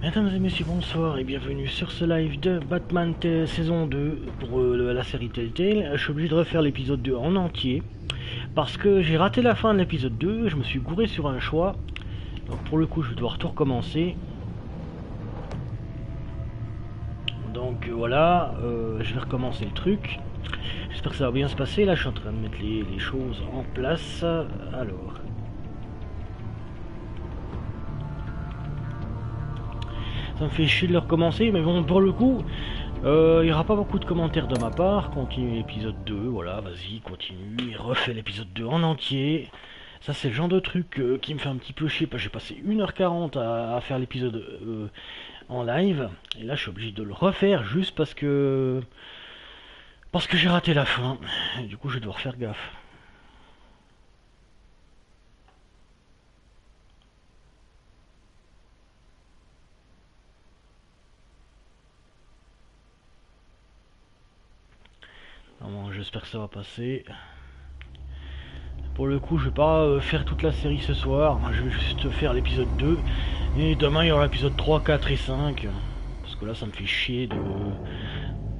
Mesdames et messieurs, bonsoir et bienvenue sur ce live de Batman saison 2 pour la série Telltale. Je suis obligé de refaire l'épisode 2 en entier parce que j'ai raté la fin de l'épisode 2, je me suis gouré sur un choix. Donc pour le coup je vais devoir tout recommencer. Donc voilà, je vais recommencer le truc. J'espère que ça va bien se passer. Là je suis en train de mettre les choses en place. Alors... ça me fait chier de le recommencer, mais bon, pour le coup, il n'y aura pas beaucoup de commentaires de ma part. Continue l'épisode 2, voilà, vas-y, continue, et refais l'épisode 2 en entier. Ça, c'est le genre de truc qui me fait un petit peu chier, parce que j'ai passé 1h40 à faire l'épisode en live, et là, je suis obligé de le refaire juste parce que j'ai raté la fin, et du coup, je vais devoir faire gaffe. Bon, j'espère que ça va passer. Pour le coup, je vais pas faire toute la série ce soir. Je vais juste faire l'épisode 2. Et demain, il y aura l'épisode 3, 4 et 5. Parce que là, ça me fait chier de...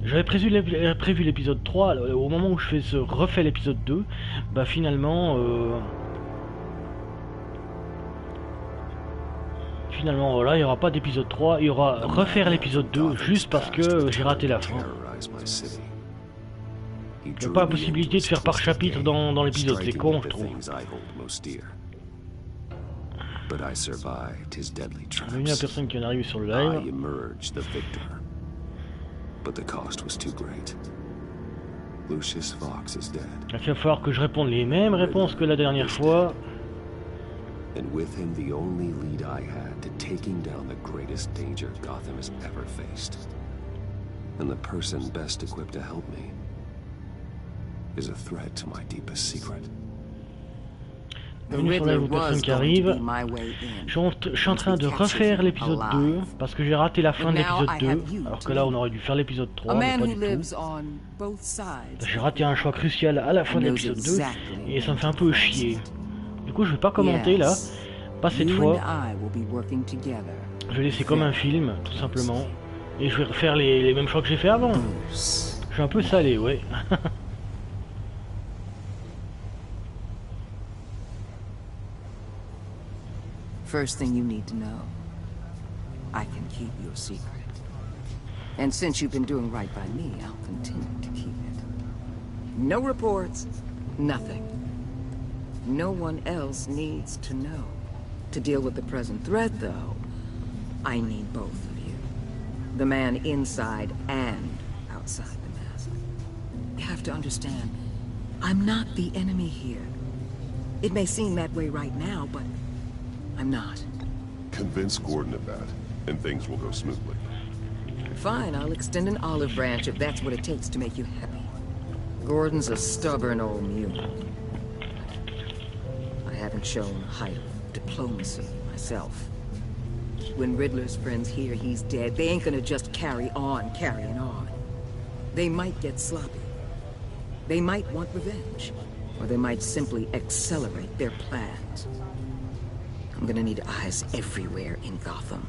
J'avais prévu l'épisode 3. Au moment où je refais l'épisode 2, bah finalement... Finalement, voilà, il n'y aura pas d'épisode 3. Il y aura refaire l'épisode 2 juste parce que j'ai raté la fin. Il n'y a pas la possibilité de faire par chapitre dans l'épisode, c'est con, je trouve. Bienvenue à la personne qui en arrive sur le live. Il va falloir que je réponde les mêmes réponses que la dernière fois. And with him the only lead I had to taking down the greatest danger Gotham has ever faced. And the person best equipped to help me is a threat to my deepest secret. Bienvenue sur la personne qui arrive. Je suis en train de refaire l'épisode 2 parce que j'ai raté la fin de l'épisode 2, alors que là on aurait dû faire l'épisode 3, mais pas du tout. J'ai raté un choix crucial à la fin de l'épisode 2 et ça me fait un peu chier. Du coup je vais pas commenter là, pas cette fois. Je vais laisser comme un film, tout simplement. Et je vais refaire les mêmes choix que j'ai fait avant. Je suis un peu salé, ouais. First thing you need to know, I can keep your secret. And since you've been doing right by me, I'll continue to keep it. No reports, nothing. No one else needs to know. To deal with the present threat, though, I need both of you. The man inside and outside the mask. You have to understand, I'm not the enemy here. It may seem that way right now, but I'm not. Convince Gordon of that, and things will go smoothly. Fine, I'll extend an olive branch if that's what it takes to make you happy. Gordon's a stubborn old mule. I haven't shown the height of diplomacy myself. When Riddler's friends hear he's dead, they ain't gonna just carry on carrying on. They might get sloppy. They might want revenge. Or they might simply accelerate their plans. I'm gonna need eyes everywhere in Gotham.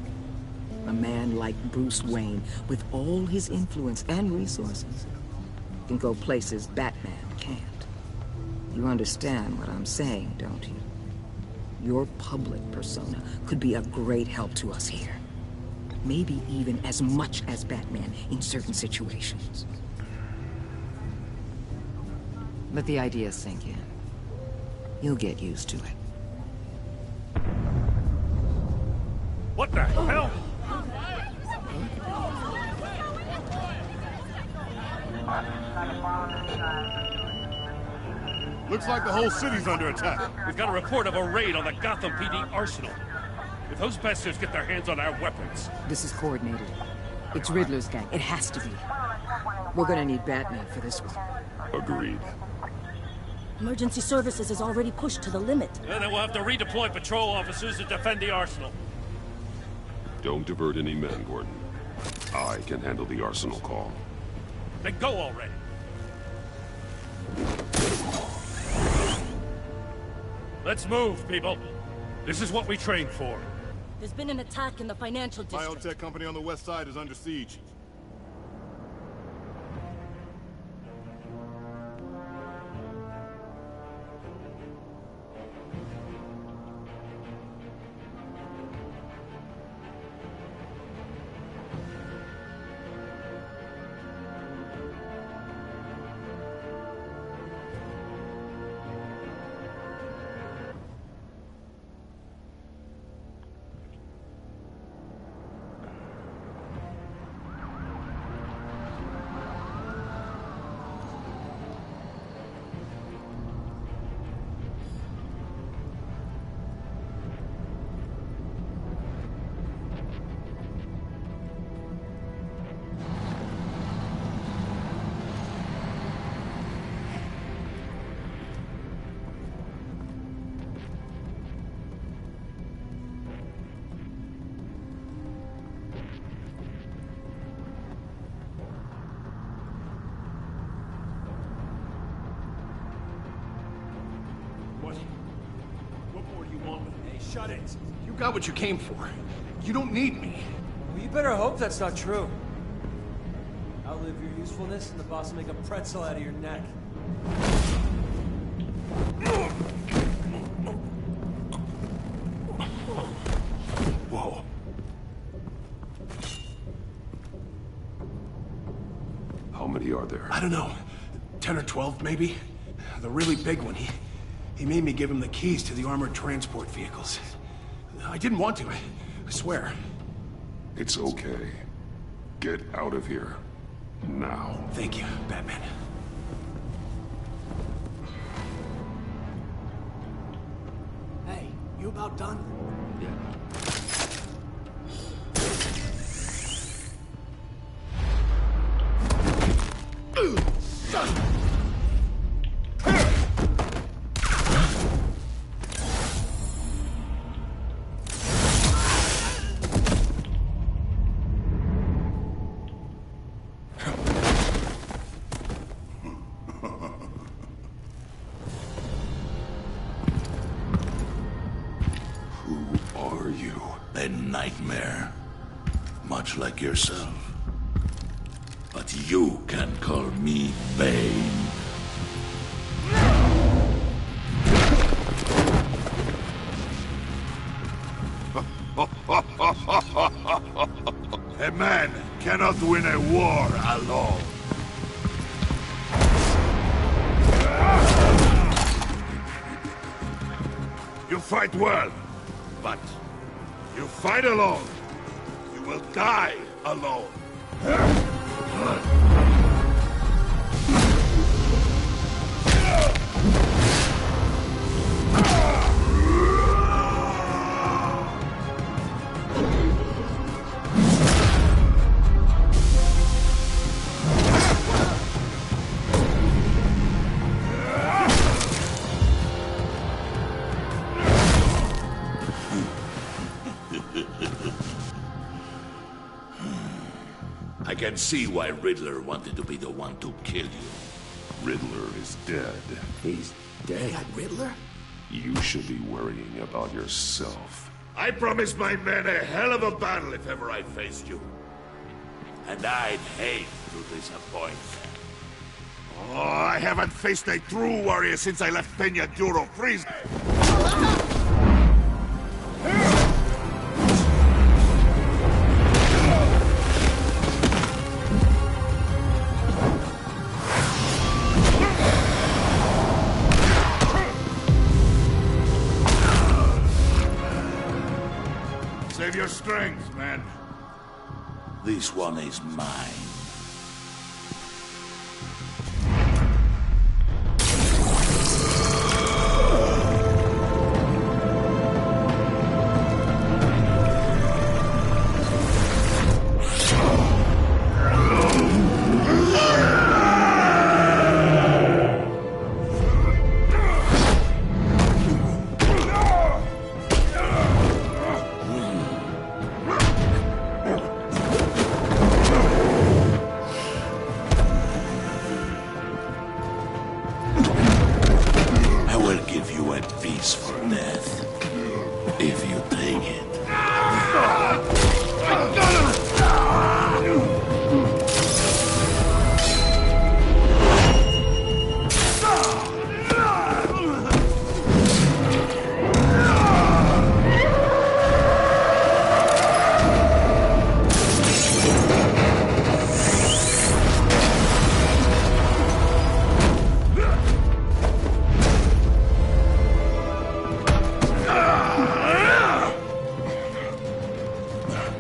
A man like Bruce Wayne, with all his influence and resources, can go places Batman can't. You understand what I'm saying, don't you? Your public persona could be a great help to us here. Maybe even as much as Batman in certain situations. Let the ideas sink in. You'll get used to it. What the hell? Looks like the whole city's under attack. We've got a report of a raid on the Gotham PD arsenal. If those bastards get their hands on our weapons... This is coordinated. It's Riddler's gang. It has to be. We're gonna need Batman for this one. Agreed. Emergency services is already pushed to the limit. And then we'll have to redeploy patrol officers to defend the arsenal. Don't divert any men, Gordon. I can handle the arsenal call. Then go already. Let's move, people. This is what we trained for. There's been an attack in the financial district. Biotech company on the west side is under siege. Shut it. You got what you came for. You don't need me. Well, you better hope that's not true. Outlive your usefulness and the boss will make a pretzel out of your neck. Whoa. How many are there? I don't know. 10 or 12, maybe? The really big one, he made me give him the keys to the armored transport vehicles. I didn't want to, I swear. It's okay. Get out of here. Now. Thank you, Batman. Hey, you about done? Yeah. Nightmare, much like yourself. But you can call me Bane. A man cannot win a war alone. You fight well, but you fight alone, you will die alone. I can see why Riddler wanted to be the one to kill you. Riddler is dead. He's dead? Riddler? You should be worrying about yourself. I promised my men a hell of a battle if ever I faced you. And I'd hate to disappoint them. Oh, I haven't faced a true warrior since I left Peña Duro prison. Save your strength, man. This one is mine.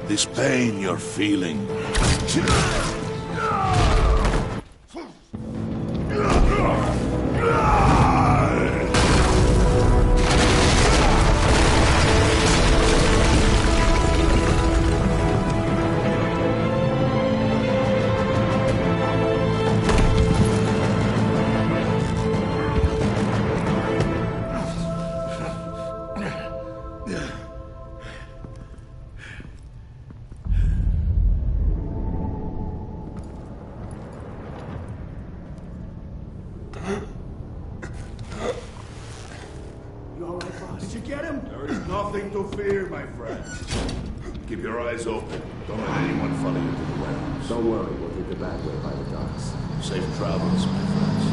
This pain you're feeling. Keep your eyes open. Don't let anyone follow you to the warehouse. Don't worry, we'll take the back way by the docks. Safe travels, my friends.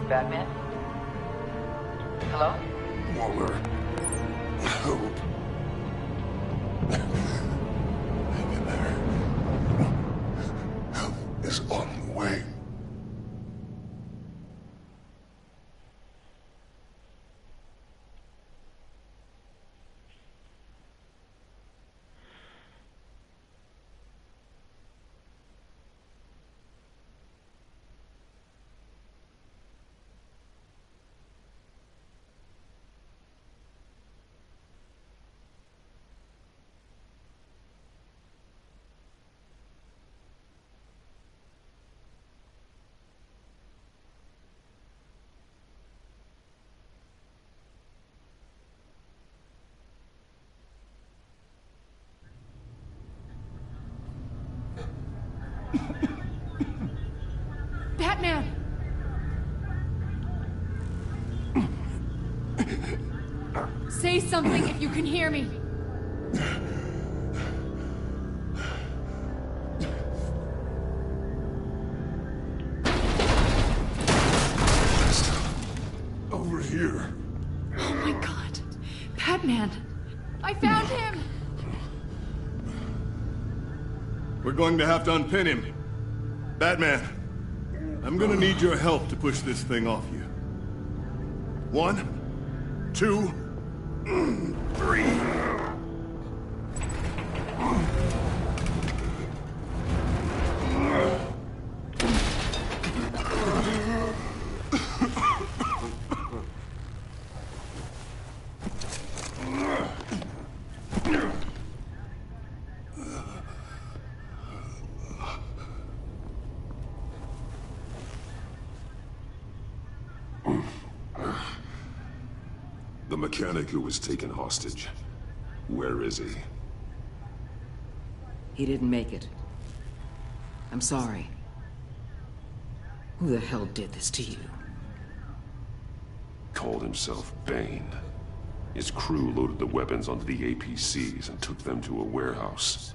Batman? Hello? Waller. Help. Hang in there. Help is on the way. Batman! Say something if you can hear me. Over here. Oh my god. Batman! I found him! We're going to have to unpin him. Batman, I'm gonna need your help to push this thing off you. 1, 2, 3. The mechanic who was taken hostage. Where is he? He didn't make it. I'm sorry. Who the hell did this to you? Called himself Bane. His crew loaded the weapons onto the APCs and took them to a warehouse.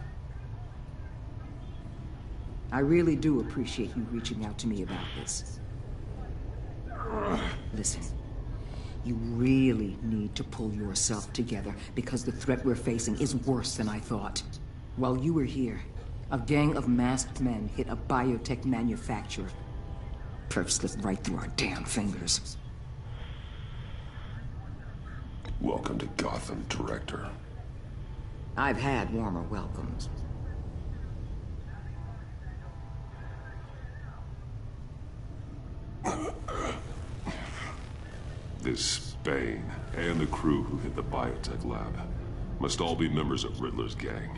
I really do appreciate you reaching out to me about this. Listen. You really need to pull yourself together, because the threat we're facing is worse than I thought. While you were here, a gang of masked men hit a biotech manufacturer. Perf slipped right through our damn fingers. Welcome to Gotham, Director. I've had warmer welcomes. This Bane and the crew who hit the biotech lab must all be members of Riddler's gang.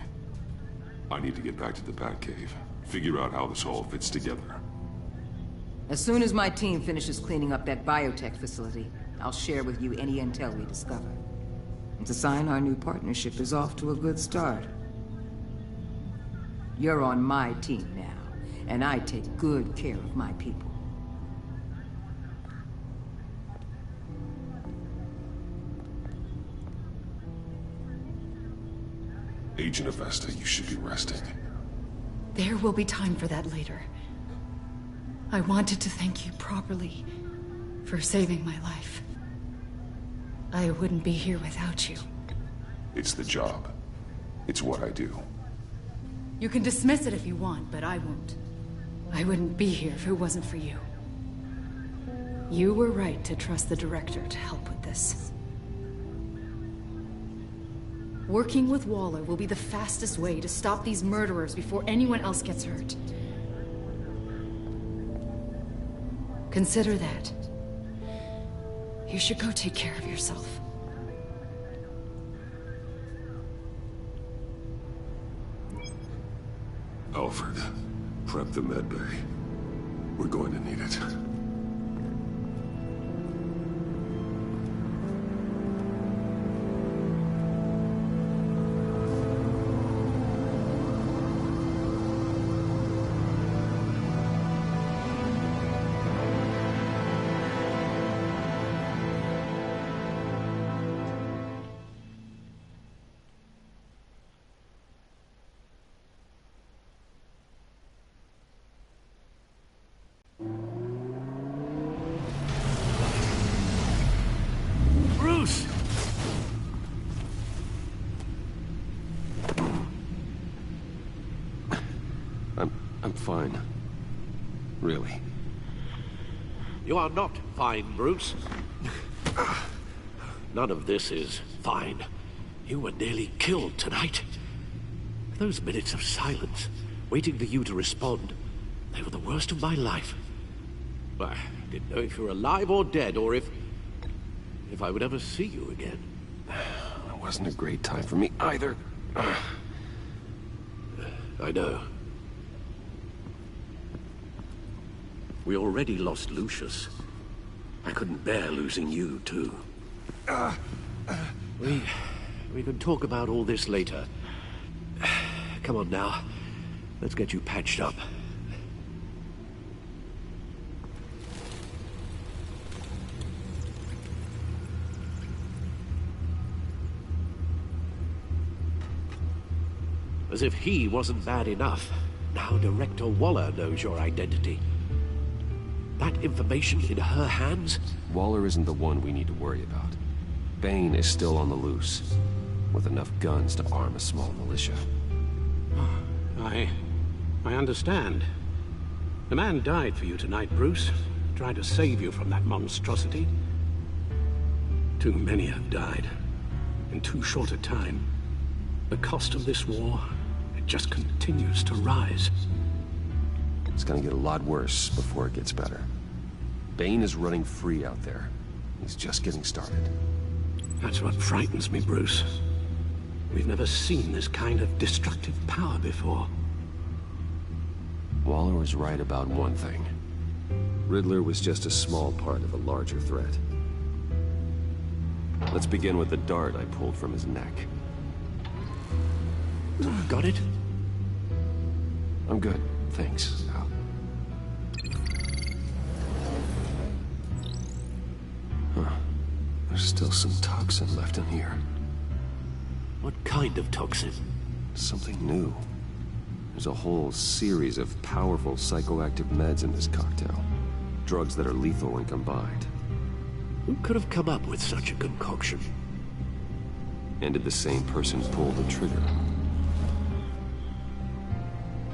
I need to get back to the Batcave, figure out how this all fits together. As soon as my team finishes cleaning up that biotech facility, I'll share with you any intel we discover. And to sign our new partnership is off to a good start. You're on my team now, and I take good care of my people. Agent Avesta, you should be resting. There will be time for that later. I wanted to thank you properly for saving my life. I wouldn't be here without you. It's the job. It's what I do. You can dismiss it if you want, but I won't. I wouldn't be here if it wasn't for you. You were right to trust the director to help with this. Working with Waller will be the fastest way to stop these murderers before anyone else gets hurt. Consider that. You should go take care of yourself. Alfred, prep the med bay. We're going to need it. I'm fine. Really. You are not fine, Bruce. None of this is fine. You were nearly killed tonight. Those minutes of silence, waiting for you to respond, they were the worst of my life. I didn't know if you were alive or dead, or if I would ever see you again. It wasn't a great time for me either. I know. We already lost Lucius. I couldn't bear losing you, too. We can talk about all this later. Come on now. Let's get you patched up. As if he wasn't bad enough, now Director Waller knows your identity. That information in her hands? Waller isn't the one we need to worry about. Bane is still on the loose, with enough guns to arm a small militia. I understand. The man died for you tonight, Bruce. Tried to save you from that monstrosity. Too many have died, in too short a time. The cost of this war, it just continues to rise. It's gonna get a lot worse before it gets better. Bane is running free out there. He's just getting started. That's what frightens me, Bruce. We've never seen this kind of destructive power before. Waller was right about one thing. Riddler was just a small part of a larger threat. Let's begin with the dart I pulled from his neck. Got it? I'm good, thanks, Al. Huh. There's still some toxin left in here. What kind of toxin? Something new. There's a whole series of powerful psychoactive meds in this cocktail. Drugs that are lethal when combined. Who could have come up with such a concoction? And did the same person pull the trigger?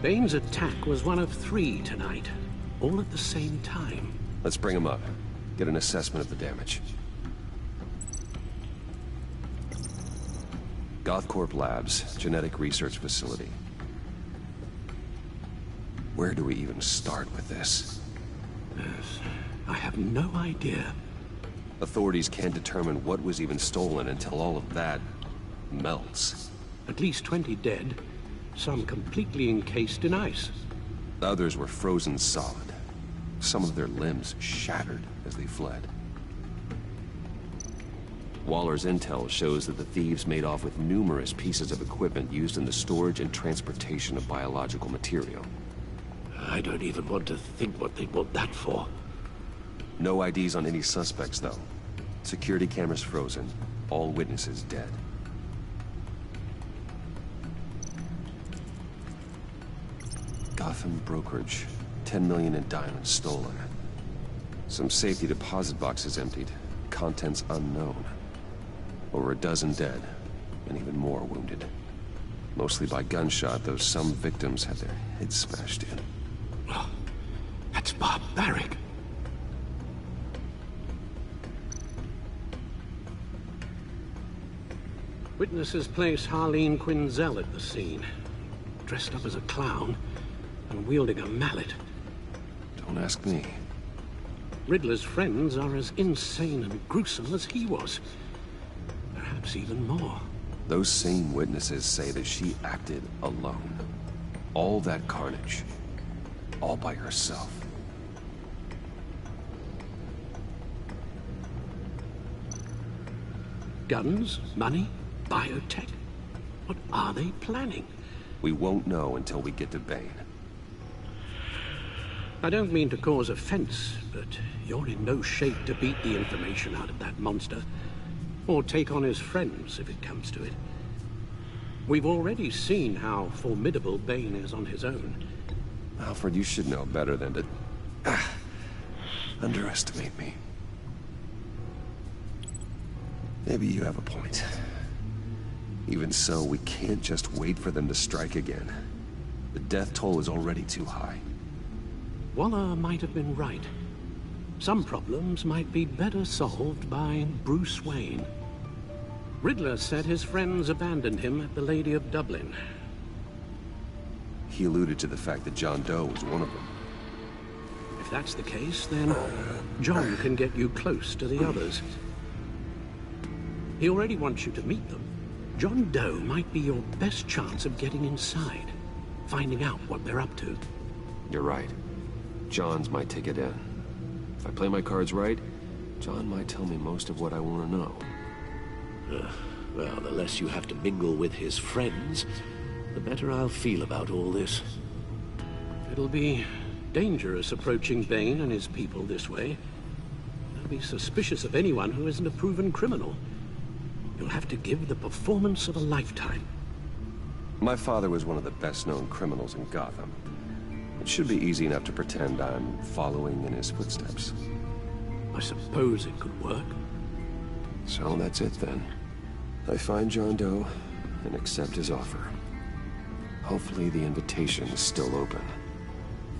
Bane's attack was one of 3 tonight, all at the same time. Let's bring him up. Get an assessment of the damage. Gothcorp Labs, Genetic Research Facility. Where do we even start with this? Yes, I have no idea. Authorities can't determine what was even stolen until all of that melts. At least 20 dead, some completely encased in ice. Others were frozen solid. Some of their limbs shattered as they fled. Waller's intel shows that the thieves made off with numerous pieces of equipment used in the storage and transportation of biological material. I don't even want to think what they'd want that for. No IDs on any suspects, though. Security cameras frozen. All witnesses dead. Gotham brokerage. 10 million in diamonds stolen. Some safety deposit boxes emptied. Contents unknown. Over a dozen dead, and even more wounded. Mostly by gunshot, though some victims had their heads smashed in. Oh, that's barbaric. Witnesses place Harleen Quinzel at the scene, dressed up as a clown and wielding a mallet. Don't ask me. Riddler's friends are as insane and gruesome as he was. Perhaps even more. Those same witnesses say that she acted alone. All that carnage. All by herself. Guns? Money? Biotech? What are they planning? We won't know until we get to Bane. I don't mean to cause offense, but you're in no shape to beat the information out of that monster. Or take on his friends, if it comes to it. We've already seen how formidable Bane is on his own. Alfred, you should know better than to underestimate me. Maybe you have a point. Even so, we can't just wait for them to strike again. The death toll is already too high. Waller might have been right. Some problems might be better solved by Bruce Wayne. Riddler said his friends abandoned him at the Lady of Dublin. He alluded to the fact that John Doe was one of them. If that's the case, then John can get you close to the others. He already wants you to meet them. John Doe might be your best chance of getting inside, finding out what they're up to. You're right. John's my ticket in. If I play my cards right, John might tell me most of what I want to know. Well, the less you have to mingle with his friends, the better I'll feel about all this. It'll be dangerous approaching Bane and his people this way. They'll be suspicious of anyone who isn't a proven criminal. You'll have to give the performance of a lifetime. My father was one of the best-known criminals in Gotham. It should be easy enough to pretend I'm following in his footsteps. I suppose it could work. So that's it then. I find John Doe and accept his offer. Hopefully the invitation is still open.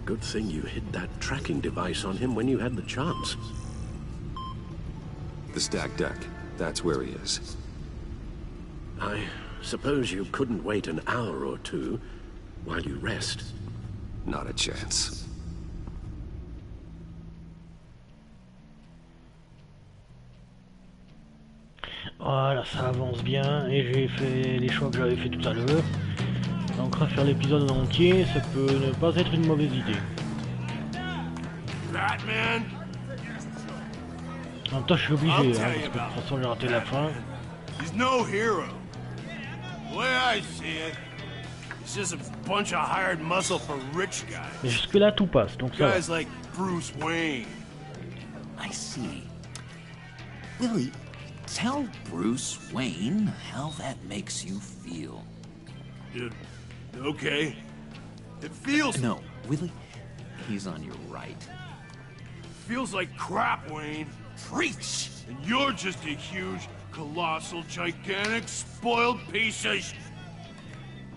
Good thing you hid that tracking device on him when you had the chance. The stacked deck. That's where he is. I suppose you couldn't wait an hour or two while you rest. Not a chance. Voilà, ça avance bien et j'ai fait les choix que j'avais fait tout à l'heure. Donc refaire l'épisode en entier, ça peut ne pas être une mauvaise idée. Batman. En même temps, je suis obligé, hein, parce que de toute façon, j'ai raté la fin. He's no hero. The way I see it, he's just a bunch of hired muscle for rich guys. Mais jusque-là, tout passe, donc ça va. Guys like Bruce Wayne. I see. Willie, tell Bruce Wayne how that makes you feel. Okay. It feels... No, Willie, he's on your right. Feels like crap, Wayne. Preach! And you're just a huge, colossal, gigantic, spoiled piece of...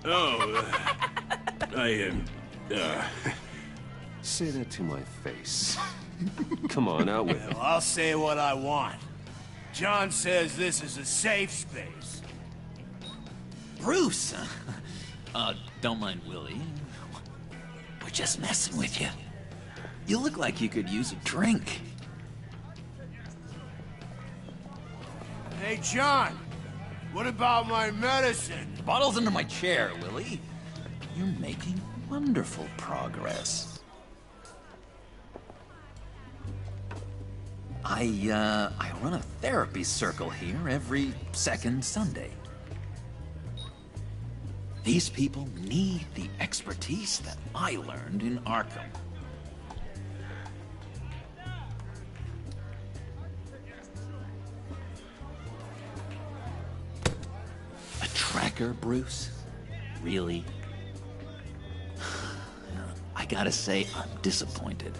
Oh, Say that to my face. Come on, out with it. Well, I'll say what I want. John says this is a safe space. Bruce! Don't mind Willie. We're just messing with you. You look like you could use a drink. Hey, John! What about my medicine? The bottle's under my chair, Willie. You're making wonderful progress. I run a therapy circle here every second Sunday. These people need the expertise that I learned in Arkham. A tracker, Bruce? Really? I gotta say, I'm disappointed.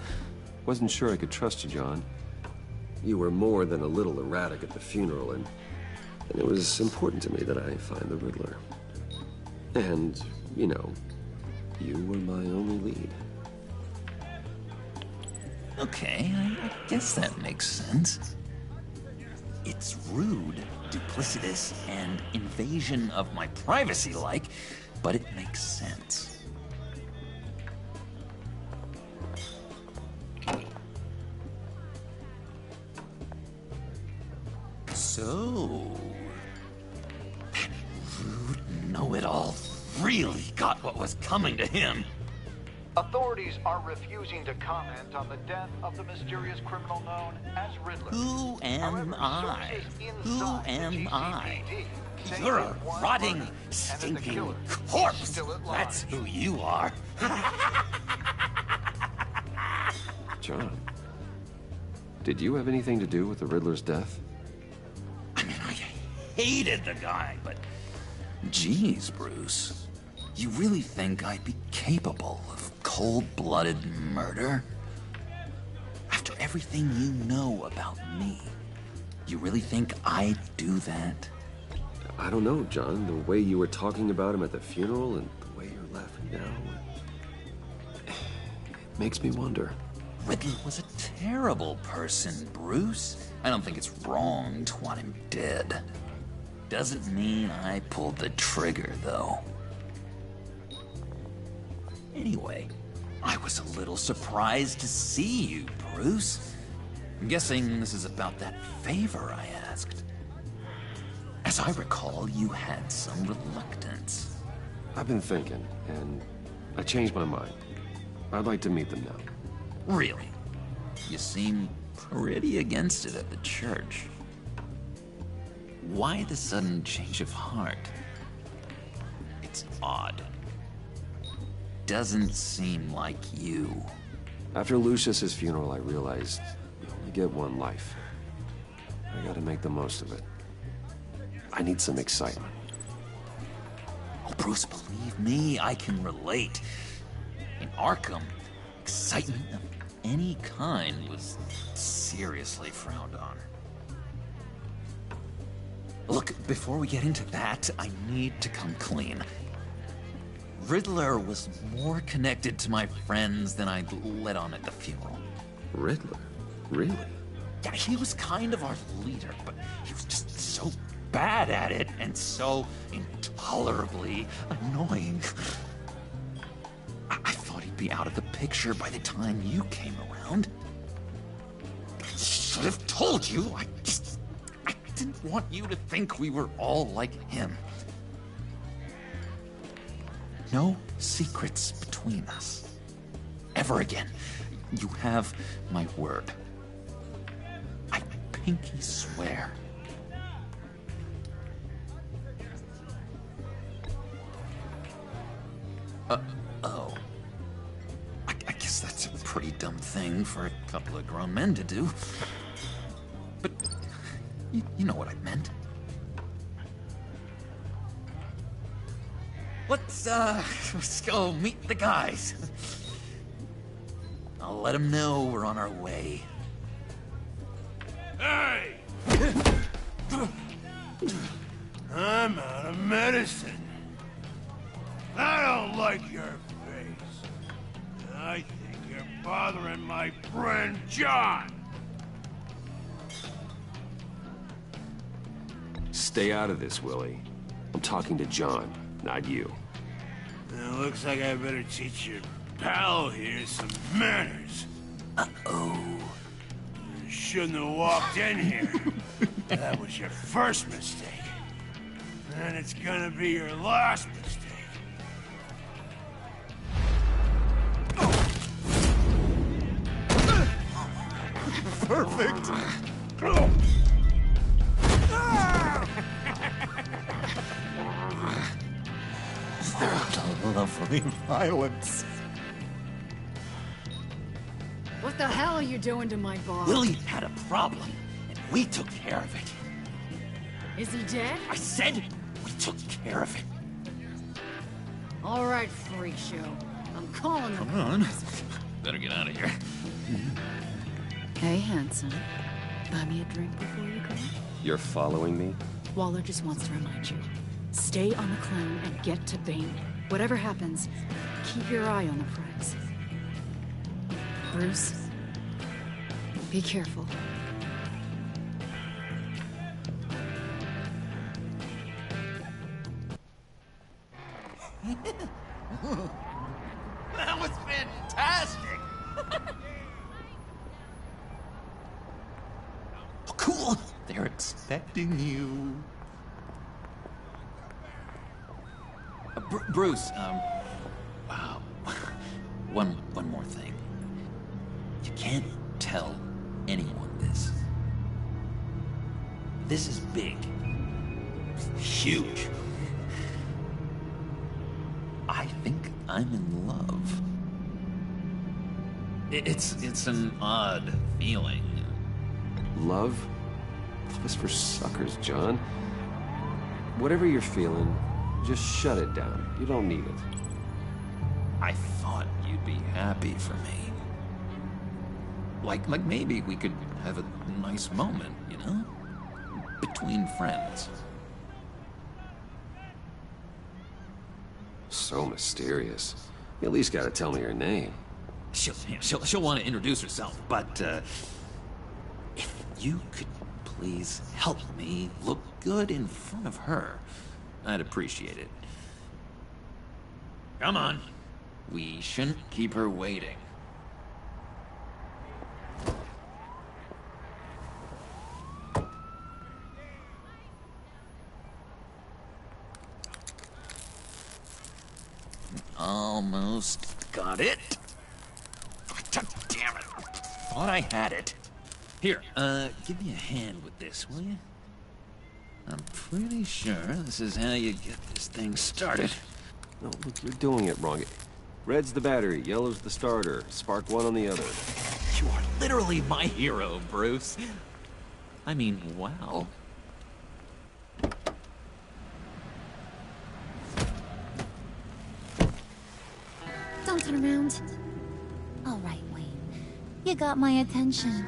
Wasn't sure I could trust you, John. You were more than a little erratic at the funeral, and it was important to me that I find the Riddler. And, you know, you were my only lead. Okay, I guess that makes sense. It's rude, duplicitous, and invasion of my privacy-like, but it makes sense. So, that rude know-it-all really got what was coming to him. Authorities are refusing to comment on the death of the mysterious criminal known as Riddler. Who am I? Who am I? You're a rotting, stinking corpse. That's who you are. John, did you have anything to do with the Riddler's death? I mean, I hated the guy, but geez, Bruce. You really think I'd be capable of cold-blooded murder? After everything you know about me, you really think I'd do that? I don't know, John. The way you were talking about him at the funeral and the way you're laughing now, it makes me wonder. Riddler was a terrible person, Bruce. I don't think it's wrong to want him dead. Doesn't mean I pulled the trigger, though. Anyway, I was a little surprised to see you, Bruce. I'm guessing this is about that favor I asked. As I recall, you had some reluctance. I've been thinking, and I changed my mind. I'd like to meet them now. Really? You seem pretty against it at the church. Why the sudden change of heart? It's odd. Doesn't seem like you. After Lucius's funeral, I realized you only get one life. I gotta make the most of it. I need some excitement. Oh, Bruce, believe me, I can relate. In Arkham, excitement of any kind was seriously frowned on. Look, before we get into that, I need to come clean. Riddler was more connected to my friends than I'd let on at the funeral. Riddler? Really? Yeah, he was kind of our leader, but he was just so bad at it and so intolerably annoying. I thought he'd be out of the picture by the time you came around. I should have told you. I didn't want you to think we were all like him. No secrets between us. Ever again. You have my word. I pinky swear. Oh. I guess that's a pretty dumb thing for a couple of grown men to do. But you know what I meant. Let's go meet the guys. I'll let them know we're on our way. Hey! I'm out of medicine. I don't like your face. I think you're bothering my friend John. Stay out of this, Willie. I'm talking to John, not you. It looks like I better teach your pal here some manners. Uh-oh. You shouldn't have walked in here. That was your first mistake. And it's gonna be your last mistake. Perfect! Lovely violence. What the hell are you doing to my bar? Willie had a problem, and we took care of it. Is he dead? I said we took care of it. All right, freak show. I'm calling the Come on. Better get out of here. Hey, handsome. Buy me a drink before you go? You're following me? Waller just wants to remind you. Stay on the clone and get to Bane. Whatever happens, keep your eye on the prize. Bruce, be careful. That was fantastic! Oh, cool! They're expecting you. Bruce, wow. One more thing. You can't tell anyone this. This is big. Huge. I think I'm in love. It's an odd feeling. Love? Love is for suckers, John. Whatever you're feeling, just shut it down. You don't need it. I thought you'd be happy for me. Like maybe we could have a nice moment, you know? Between friends. So mysterious. You at least gotta tell me her name. She'll want to introduce herself, but if you could please help me look good in front of her, I'd appreciate it. Come on. We shouldn't keep her waiting. Almost got it. Damn it. Thought I had it. Here, give me a hand with this, will you? I'm pretty sure this is how you get this thing started. No, look, you're doing it wrong. Red's the battery, yellow's the starter. Spark one on the other. You are literally my hero, Bruce. I mean, wow. Don't turn around. All right, Wayne. You got my attention.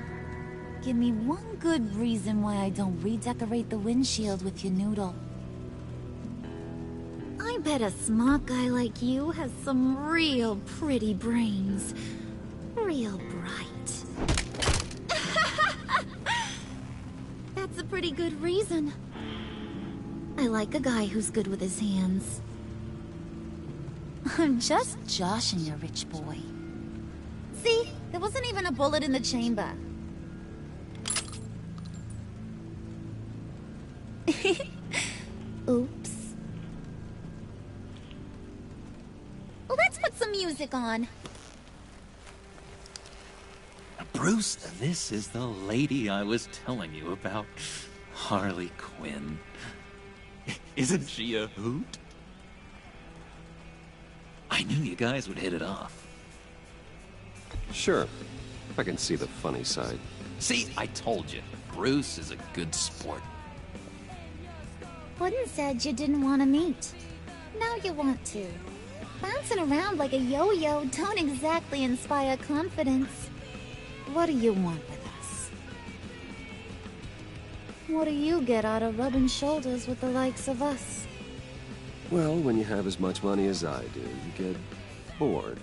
Give me one good reason why I don't redecorate the windshield with your noodle. I bet a smart guy like you has some real pretty brains. Real bright. That's a pretty good reason. I like a guy who's good with his hands. I'm just joshing you, rich boy. See? There wasn't even a bullet in the chamber. Oops. Well, let's put some music on. Bruce, this is the lady I was telling you about. Harley Quinn. Isn't she a hoot? I knew you guys would hit it off. Sure, if I can see the funny side. See, I told you. Bruce is a good sport. Puddin said you didn't want to meet. Now you want to. Bouncing around like a yo-yo don't exactly inspire confidence. What do you want with us? What do you get out of rubbing shoulders with the likes of us? Well, when you have as much money as I do, you get bored.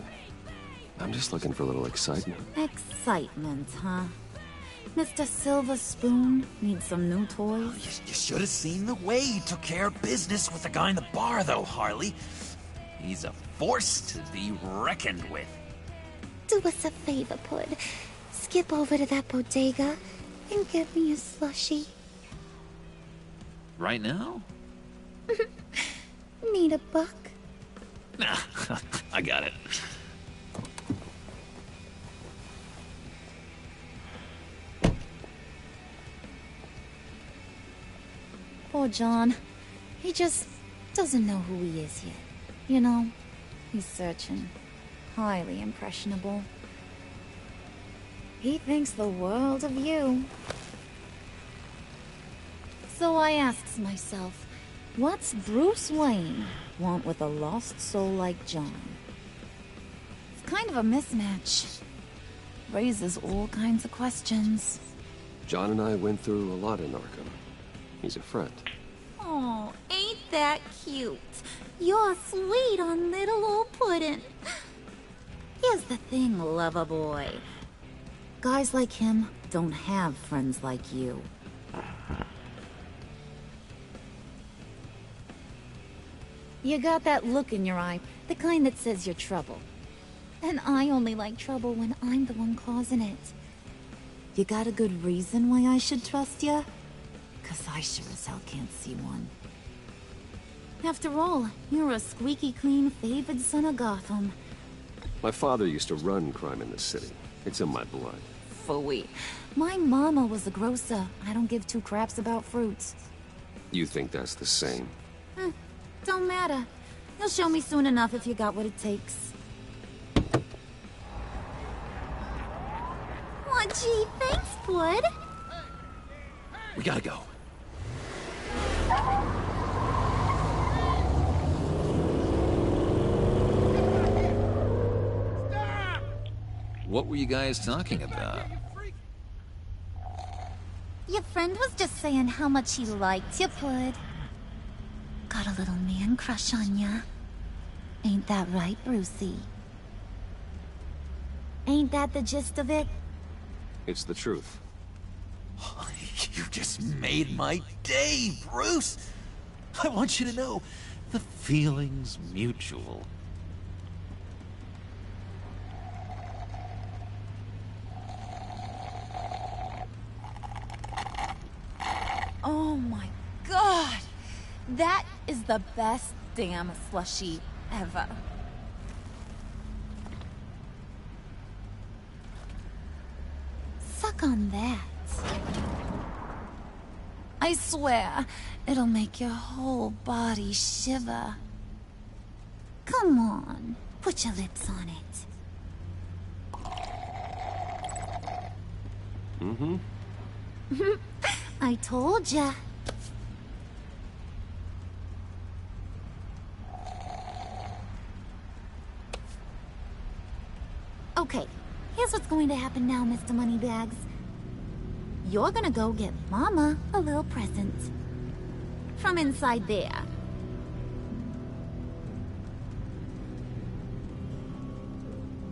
I'm just looking for a little excitement. Excitement, huh? Mr. Silver Spoon needs some new toys? You should have seen the way he took care of business with the guy in the bar, though, Harley. He's a force to be reckoned with. Do us a favor, Pud. Skip over to that bodega and get me a slushie. Right now? Need a buck? Nah, I got it. Poor John. He just doesn't know who he is yet. You know, he's searching. Highly impressionable. He thinks the world of you. So I asks myself, what's Bruce Wayne want with a lost soul like John? It's kind of a mismatch. raises all kinds of questions. John and I went through a lot in Arkham. He's a friend. Oh, ain't that cute? You're sweet on little old puddin'. Here's the thing, lover boy. Guys like him don't have friends like you. You got that look in your eye, the kind that says you're trouble. And I only like trouble when I'm the one causing it. You got a good reason why I should trust you? 'Cause I sure as hell can't see one. After all, you're a squeaky clean favored son of Gotham. My father used to run crime in this city. It's in my blood. Phooey. My mama was a grocer. I don't give two craps about fruits. You think that's the same? Don't matter. You'll show me soon enough if you got what it takes. Aw, gee, thanks, bud. We gotta go. What were you guys talking about? Your friend was just saying how much he liked you, bud. Got a little man crush on ya. Ain't that right, Brucey? Ain't that the gist of it? It's the truth. You just made my day, Bruce! I want you to know, the feeling's mutual. Oh my god! That is the best damn slushie ever. Suck on that. I swear, it'll make your whole body shiver. Come on, put your lips on it. Mm-hmm. I told ya. Okay, here's what's going to happen now, Mr. Moneybags. You're gonna go get Mama a little present. From inside there.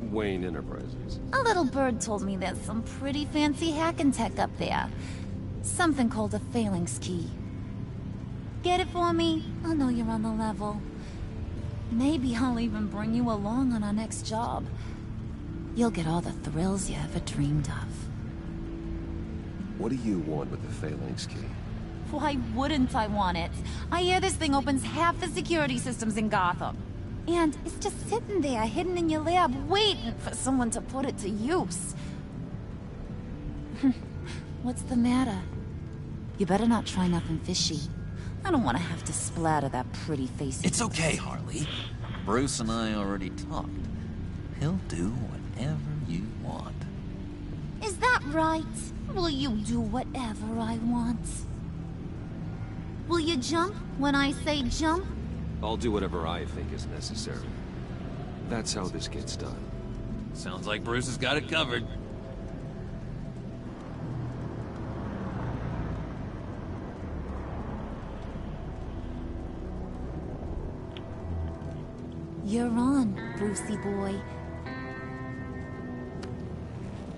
Wayne Enterprises. A little bird told me there's some pretty fancy hacking tech up there. Something called a phalanx key. Get it for me? I'll know you're on the level. Maybe I'll even bring you along on our next job. You'll get all the thrills you ever dreamed of. What do you want with the phalanx key? Why wouldn't I want it? I hear this thing opens half the security systems in Gotham. And it's just sitting there, hidden in your lab, waiting for someone to put it to use. What's the matter? You better not try nothing fishy. I don't want to have to splatter that pretty face. It's okay, Harley. Bruce and I already talked. He'll do whatever you want. Is that right? Will you do whatever I want? Will you jump when I say jump? I'll do whatever I think is necessary. That's how this gets done. Sounds like Bruce has got it covered. You're on, Brucey boy.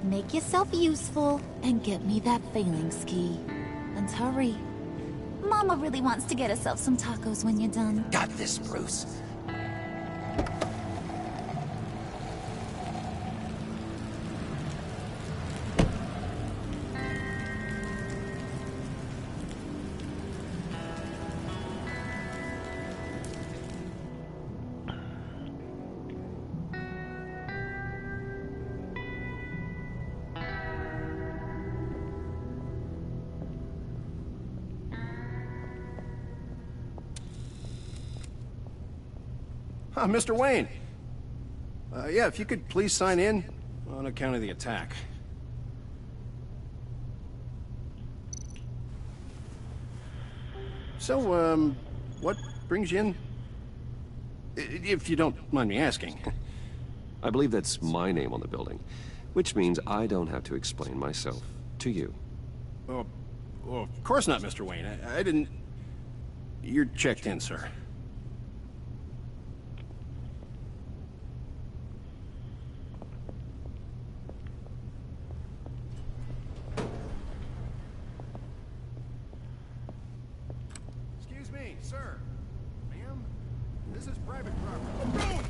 Make yourself useful and get me that phalanx key. And hurry. Mama really wants to get herself some tacos when you're done. Got this, Bruce. Mr. Wayne. Yeah, if you could please sign in on account of the attack. So, what brings you in? If you don't mind me asking. I believe that's my name on the building. Which means I don't have to explain myself to you. Oh, well, of course not, Mr. Wayne. I didn't... You're checked in, sir. Excuse me, sir. Ma'am, this is private property.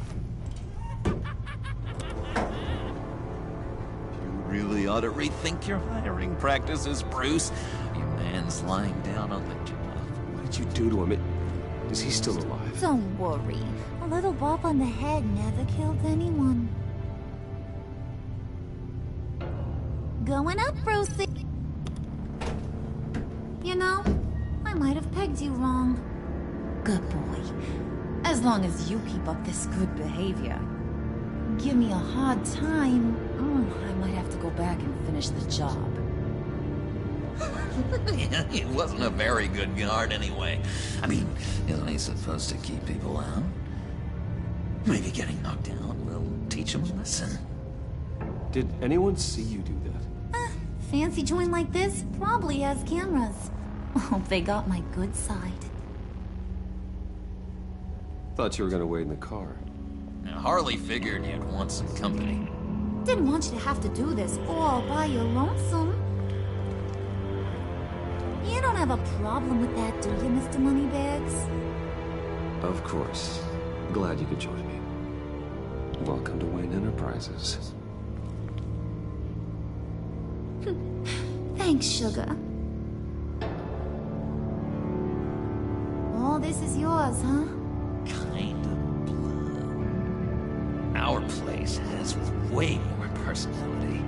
Really ought to rethink your hiring practices, Bruce. Your man's lying down on the job. What did you do to him? Is he still alive? Don't worry. A little bump on the head never killed anyone. Going up, Brucey. You know, I might have pegged you wrong. Good boy. As long as you keep up this good behavior. Give me a hard time, I might have to go back and finish the job. He wasn't a very good guard anyway. I mean, isn't he supposed to keep people out? Maybe getting knocked down will teach him a lesson. Did anyone see you do that? Fancy joint like this probably has cameras. Hope they got my good side. Thought you were gonna wait in the car. Now, Harley figured you'd want some company. Didn't want you to have to do this all by your lonesome. You don't have a problem with that, do you, Mr. Moneybags? Of course. Glad you could join me. Welcome to Wayne Enterprises. Thanks, sugar. All this is yours, huh? Kind of blue. Our place has way more personality.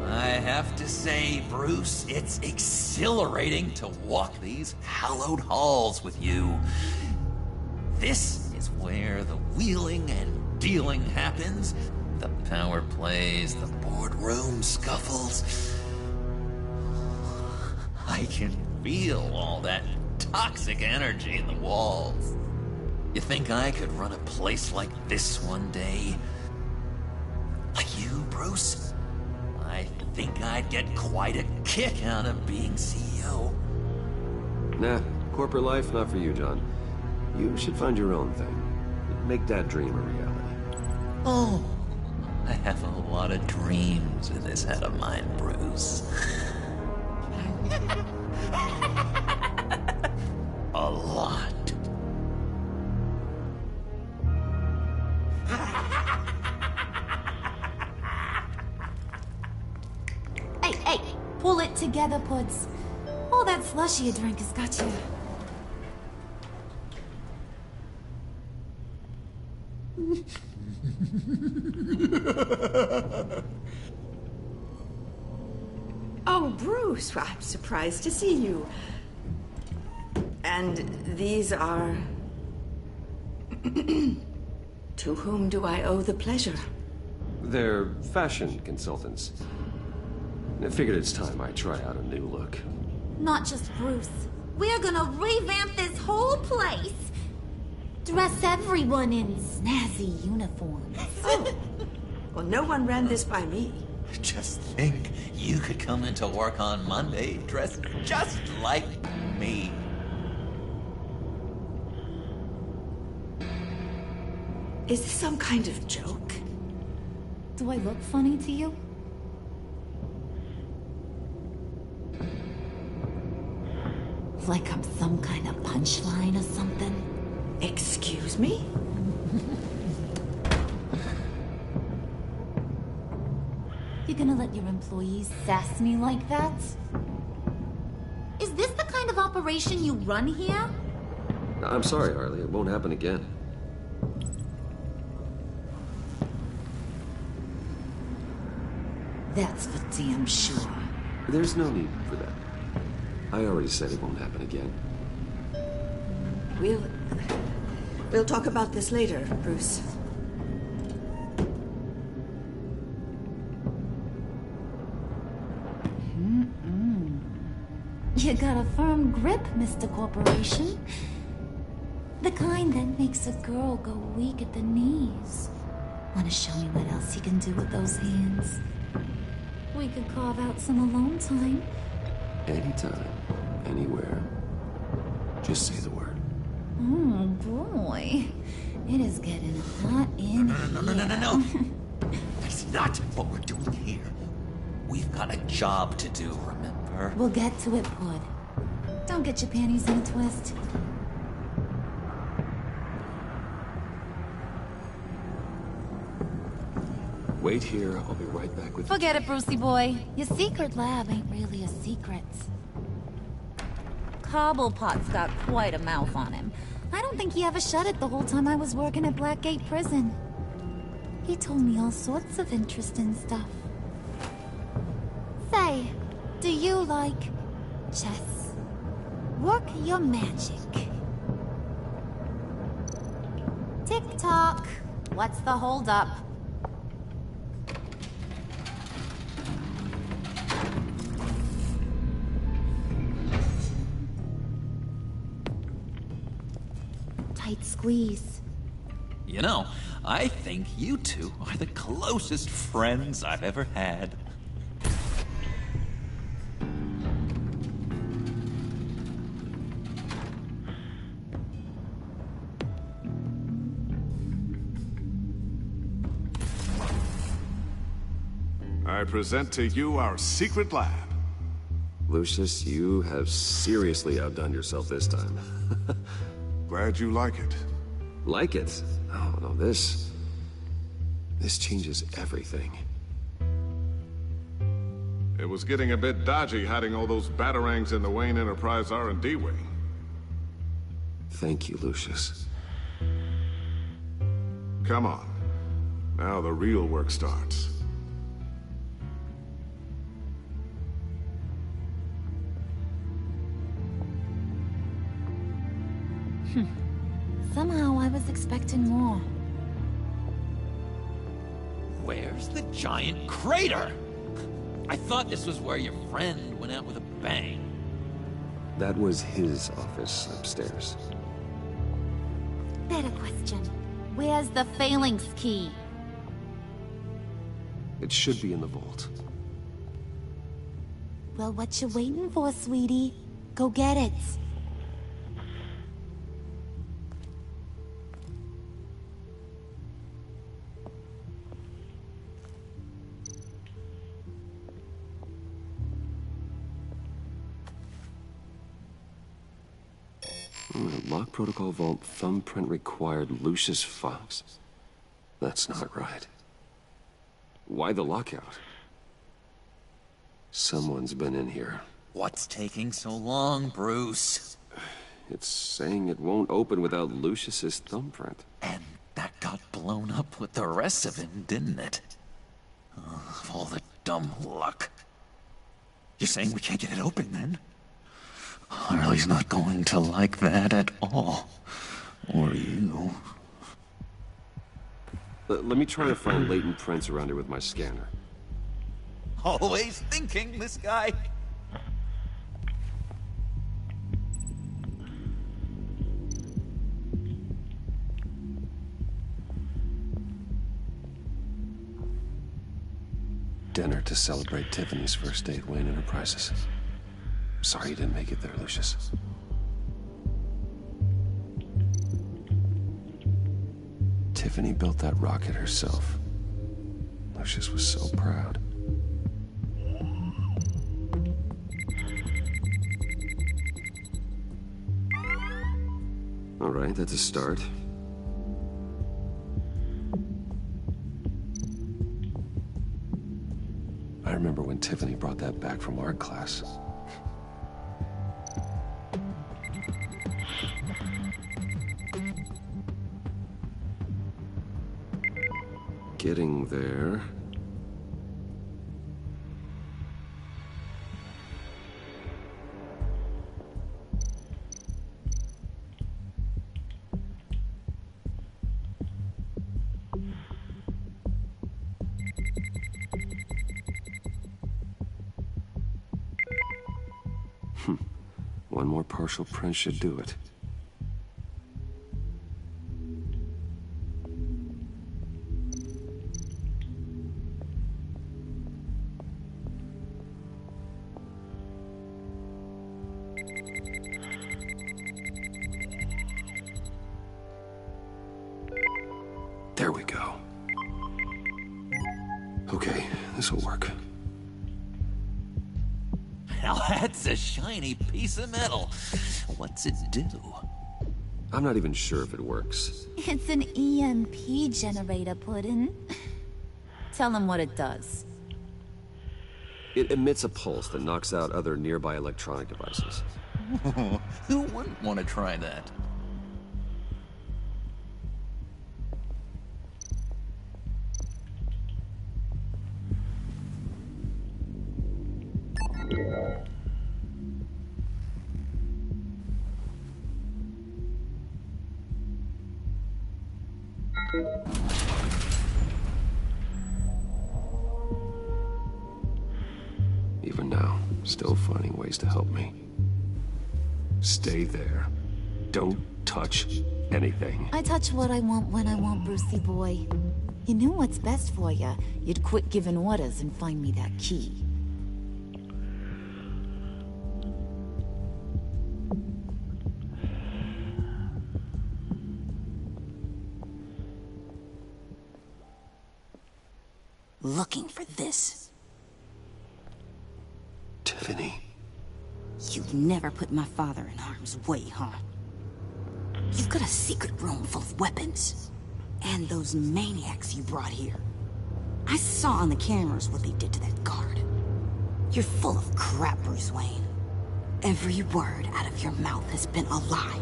I have to say, Bruce, it's exhilarating to walk these hallowed halls with you. This is where the wheeling and dealing happens. The power plays, the boardroom scuffles. I can feel all that toxic energy in the walls. You think I could run a place like this one day? Like you, Bruce? I think I'd get quite a kick out of being CEO. Nah, corporate life, not for you, John. You should find your own thing. Make that dream a reality. Oh, I have a lot of dreams in this head of mine, Bruce. A lot. Hey, pull it together, Puds. All that slushy you drank has got you. Oh, Bruce, I'm surprised to see you. And these are... To whom do I owe the pleasure? They're fashion consultants. I figured it's time I try out a new look. Not just Bruce. We're gonna revamp this whole place. Dress everyone in snazzy uniforms. Oh, well, no one ran this by me. Just think, you could come into work on Monday dressed just like me. Is this some kind of joke? Do I look funny to you? Like I'm some kind of punchline or something? Excuse me? You're gonna let your employees sass me like that? Is this the kind of operation you run here? I'm sorry, Harley. It won't happen again. That's for damn sure. There's no need for that. I already said it won't happen again. We'll talk about this later, Bruce. You got a firm grip, Mr. Corporation. The kind that makes a girl go weak at the knees. Wanna show me what else you can do with those hands? We could carve out some alone time. Anytime, anywhere. Just say the word. Oh boy. It is getting hot in here. No. That's not what we're doing here. We've got a job to do, remember? We'll get to it, Pud. Don't get your panties in a twist. Wait here, I'll be right back with you. Forget it, Brucey boy. Your secret lab ain't really a secret. Cobblepot's got quite a mouth on him. I don't think he ever shut it the whole time I was working at Blackgate Prison. He told me all sorts of interesting stuff. Say, do you like chess? Work your magic. Tick-tock. What's the holdup? Tight squeeze. You know, I think you two are the closest friends I've ever had. I present to you our secret lab. Lucius, you have seriously outdone yourself this time. Glad you like it. Like it? Oh, no, this changes everything. It was getting a bit dodgy hiding all those batarangs in the Wayne Enterprise R&D wing. Thank you, Lucius. Come on. Now the real work starts. Somehow I was expecting more. Where's the giant crater? I thought this was where your friend went out with a bang. That was his office upstairs. Better question. Where's the phalanx key? It should be in the vault. Well, what you waiting for, sweetie? Go get it. Lock protocol vault thumbprint required Lucius Fox. That's not right. Why the lockout? Someone's been in here. What's taking so long, Bruce? It's saying it won't open without Lucius's thumbprint. And that got blown up with the rest of him, didn't it? Oh, all the dumb luck. You're saying we can't get it open, then? Harley's not going to like that at all. Or you. Let me try to find latent prints around here with my scanner. Always thinking, this guy. Dinner to celebrate Tiffany's first day at Wayne Enterprises. Sorry you didn't make it there, Lucius. Tiffany built that rocket herself. Lucius was so proud. All right, that's a start. I remember when Tiffany brought that back from art class. Getting there. One more partial print should do it. this'll work. Now that's a shiny piece of metal. What's it do? I'm not even sure if it works. It's an EMP generator, Puddin'. Tell him what it does. It emits a pulse that knocks out other nearby electronic devices. Who wouldn't want to try that? Even now, still finding ways to help me. Stay there. Don't touch anything. I touch what I want when I want, Brucey boy. You knew what's best for you. You'd quit giving orders and find me that key. Looking for this. Tiffany. You've never put my father in harm's way, huh? You've got a secret room full of weapons. And those maniacs you brought here. I saw on the cameras what they did to that guard. You're full of crap, Bruce Wayne. Every word out of your mouth has been a lie.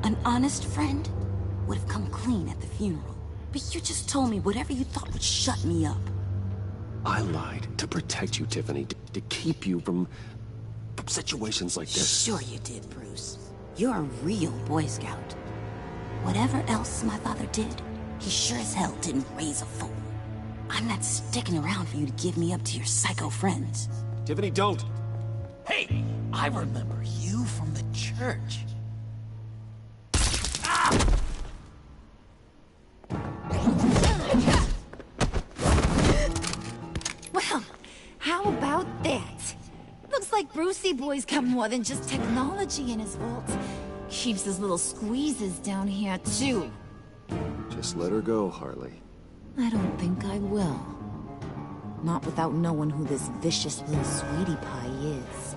An honest friend would have come clean at the funeral. But you just told me whatever you thought would shut me up. I lied to protect you, Tiffany, to keep you from situations like this. Sure you did, Bruce. You're a real Boy Scout. Whatever else my father did, he sure as hell didn't raise a fool. I'm not sticking around for you to give me up to your psycho friends. Tiffany, don't! Hey, I remember you from the church. Well, how about that? Looks like Brucey boy's got more than just technology in his vault. Keeps his little squeezes down here, too. Just let her go, Harley. I don't think I will. Not without knowing who this vicious little sweetie pie is.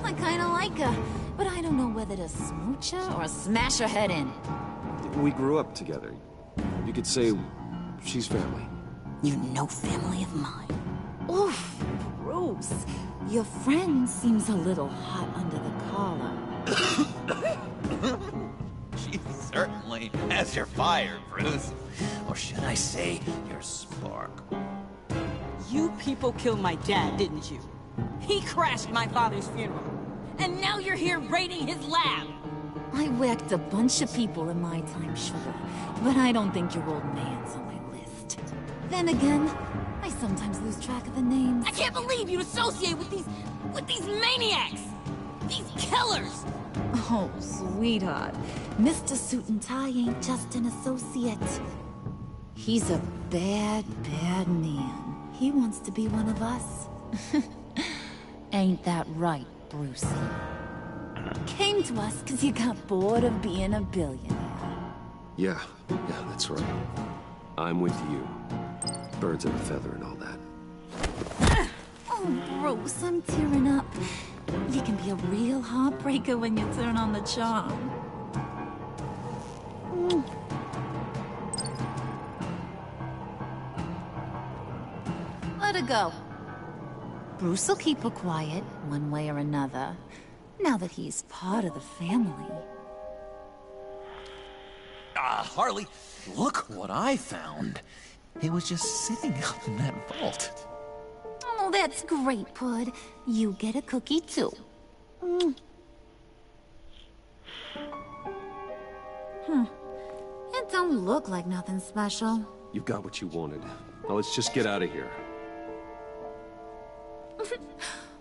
I kinda like her, but I don't know whether to smooch her or smash her head in. We grew up together. You could say she's family. You're no family of mine. Oof, Bruce. Your friend seems a little hot under the collar. She certainly has your fire, Bruce. Or should I say, your spark. You people killed my dad, didn't you? He crashed my father's funeral. And now you're here raiding his lab. I whacked a bunch of people in my time, sugar. But I don't think your old man's on my list. Then again, I sometimes lose track of the names. I can't believe you'd associate with these maniacs! These killers! Oh, sweetheart. Mr. Suit and Tie ain't just an associate. He's a bad, bad man. He wants to be one of us. Ain't that right, Brucey? Came to us because you got bored of being a billionaire. Yeah, that's right. I'm with you. Birds of a feather and all that. Oh, Bruce, I'm tearing up. You can be a real heartbreaker when you turn on the charm. Let her go. Bruce will keep her quiet, one way or another, now that he's part of the family. Harley, look what I found. It was just sitting up in that vault. Oh, that's great, Pud. You get a cookie, too. It don't look like nothing special. You've got what you wanted. Now let's just get out of here.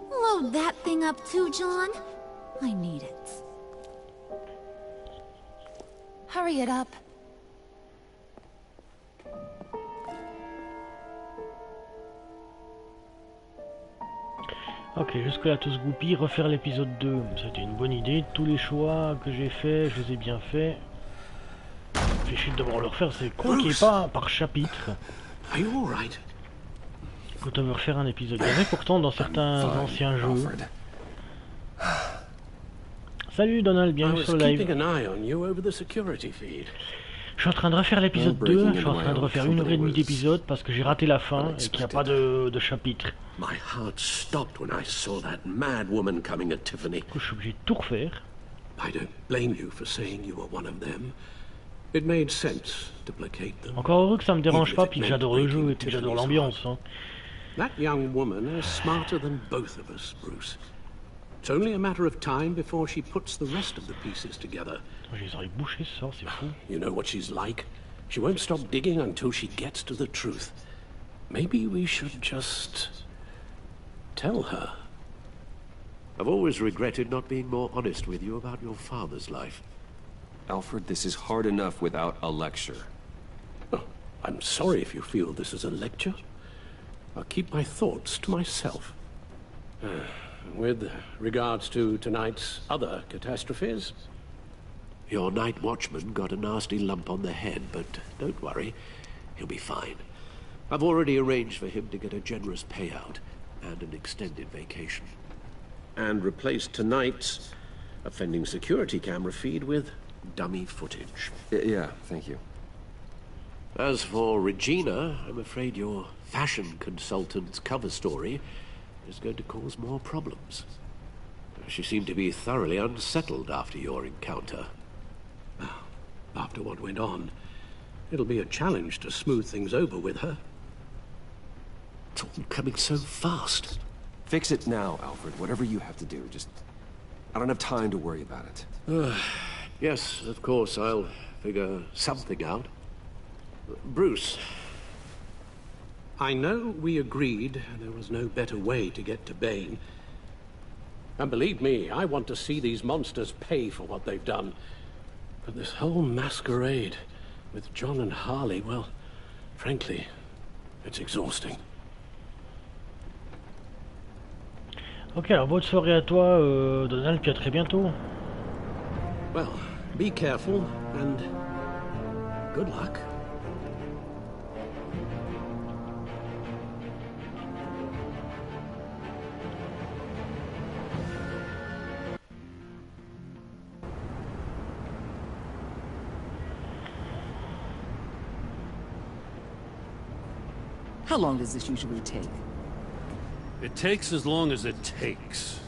Load that thing up too, John. I need it. Hurry it up. Ok, jusque-là tous goupilles, refaire l'épisode 2, c'était une bonne idée. Tous les choix que j'ai faits, je les ai bien faits. Fait chier de devoir le refaire, c'est con qu'il n'y ait pas par chapitre. Are you all right? Autant me refaire un épisode. Il y avait pourtant dans certains anciens jeux. Salut Donald, bienvenue sur le live. Je suis en train de refaire l'épisode 2, je suis en train de refaire 1h30 d'épisode parce que j'ai raté la fin et qu'il n'y a pas de chapitre. Du coup, je suis obligé de tout refaire. Encore heureux que ça me dérange pas, puis que j'adore le jeu et puis j'adore l'ambiance. Hein. That young woman is smarter than both of us, Bruce. It's only a matter of time before she puts the rest of the pieces together. J'ai les oreilles bouchées ce soir, c'est fou. You know what she's like. She won't stop digging until she gets to the truth. Maybe we should just tell her. I've always regretted not being more honest with you about your father's life. Alfred, this is hard enough without a lecture. Oh, I'm sorry if you feel this is a lecture. I'll keep my thoughts to myself. With regards to tonight's other catastrophes... Your night watchman got a nasty lump on the head, but don't worry, he'll be fine. I've already arranged for him to get a generous payout and an extended vacation. And replaced tonight's offending security camera feed with dummy footage. Yeah, thank you. As for Regina, I'm afraid your fashion consultant's cover story is going to cause more problems. She seemed to be thoroughly unsettled after your encounter. After what went on, it'll be a challenge to smooth things over with her. It's all coming so fast. Fix it now, Alfred. Whatever you have to do. Just... I don't have time to worry about it. Yes, of course, I'll figure something out. Bruce. I know we agreed there was no better way to get to Bane. And believe me, I want to see these monsters pay for what they've done. But this whole masquerade with John and Harley, well, frankly, it's exhausting. Ok, alors bonne soirée à toi, Donald, puis à très bientôt. Well, be careful and good luck. How long does this usually take? It takes as long as it takes.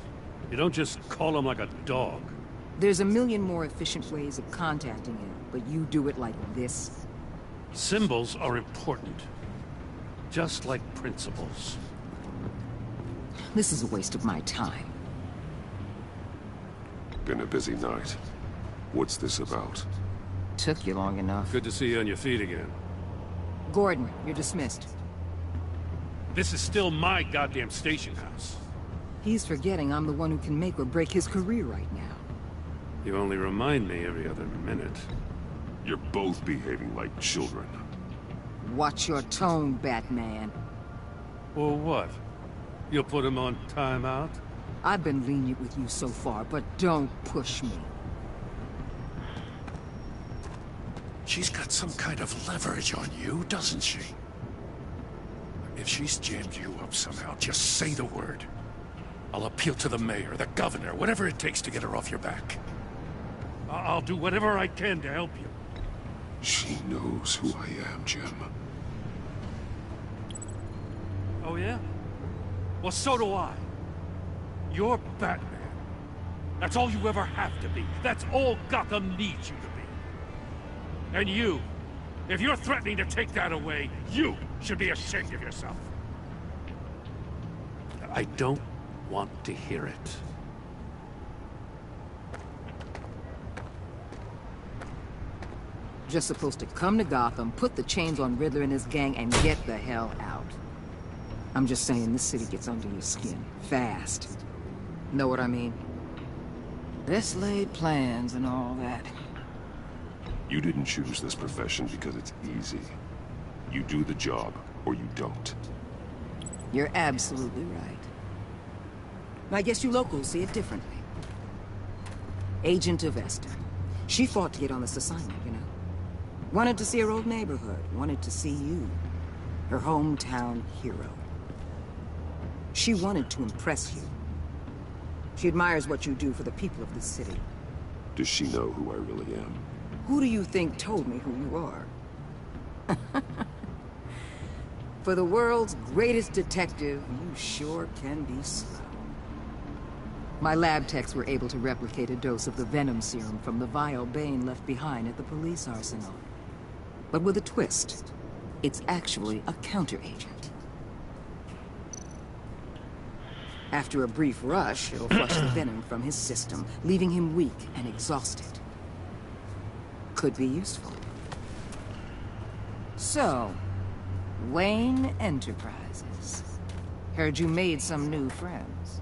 You don't just call him like a dog. There's a million more efficient ways of contacting him, but you do it like this? Symbols are important. Just like principles. This is a waste of my time. Been a busy night. What's this about? Took you long enough. Good to see you on your feet again. Gordon, you're dismissed. This is still my goddamn station house. He's forgetting I'm the one who can make or break his career right now. You only remind me every other minute. You're both behaving like children. Watch your tone, Batman. Or what? You'll put him on timeout? I've been lenient with you so far, but don't push me. She's got some kind of leverage on you, doesn't she? If she's jammed you up somehow, just say the word. I'll appeal to the mayor, the governor, whatever it takes to get her off your back. I'll do whatever I can to help you. She knows who I am, Jim. Oh yeah? Well, so do I. You're Batman. That's all you ever have to be. That's all Gotham needs you to be. And you, if you're threatening to take that away, you should be ashamed of yourself. I don't want to hear it. Just supposed to come to Gotham, put the chains on Riddler and his gang, and get the hell out. I'm just saying, this city gets under your skin. Fast. Know what I mean? Best laid plans and all that. You didn't choose this profession because it's easy. You do the job, or you don't. You're absolutely right. I guess you locals see it differently. Agent of Esther. She fought to get on this assignment, you know. Wanted to see her old neighborhood. Wanted to see you. Her hometown hero. She wanted to impress you. She admires what you do for the people of this city. Does she know who I really am? Who do you think told me who you are? For the world's greatest detective, you sure can be slow. My lab techs were able to replicate a dose of the venom serum from the vial Bane left behind at the police arsenal. But with a twist. It's actually a counteragent. After a brief rush, it'll flush the venom from his system, leaving him weak and exhausted. Could be useful. So, Wayne Enterprises. Heard you made some new friends.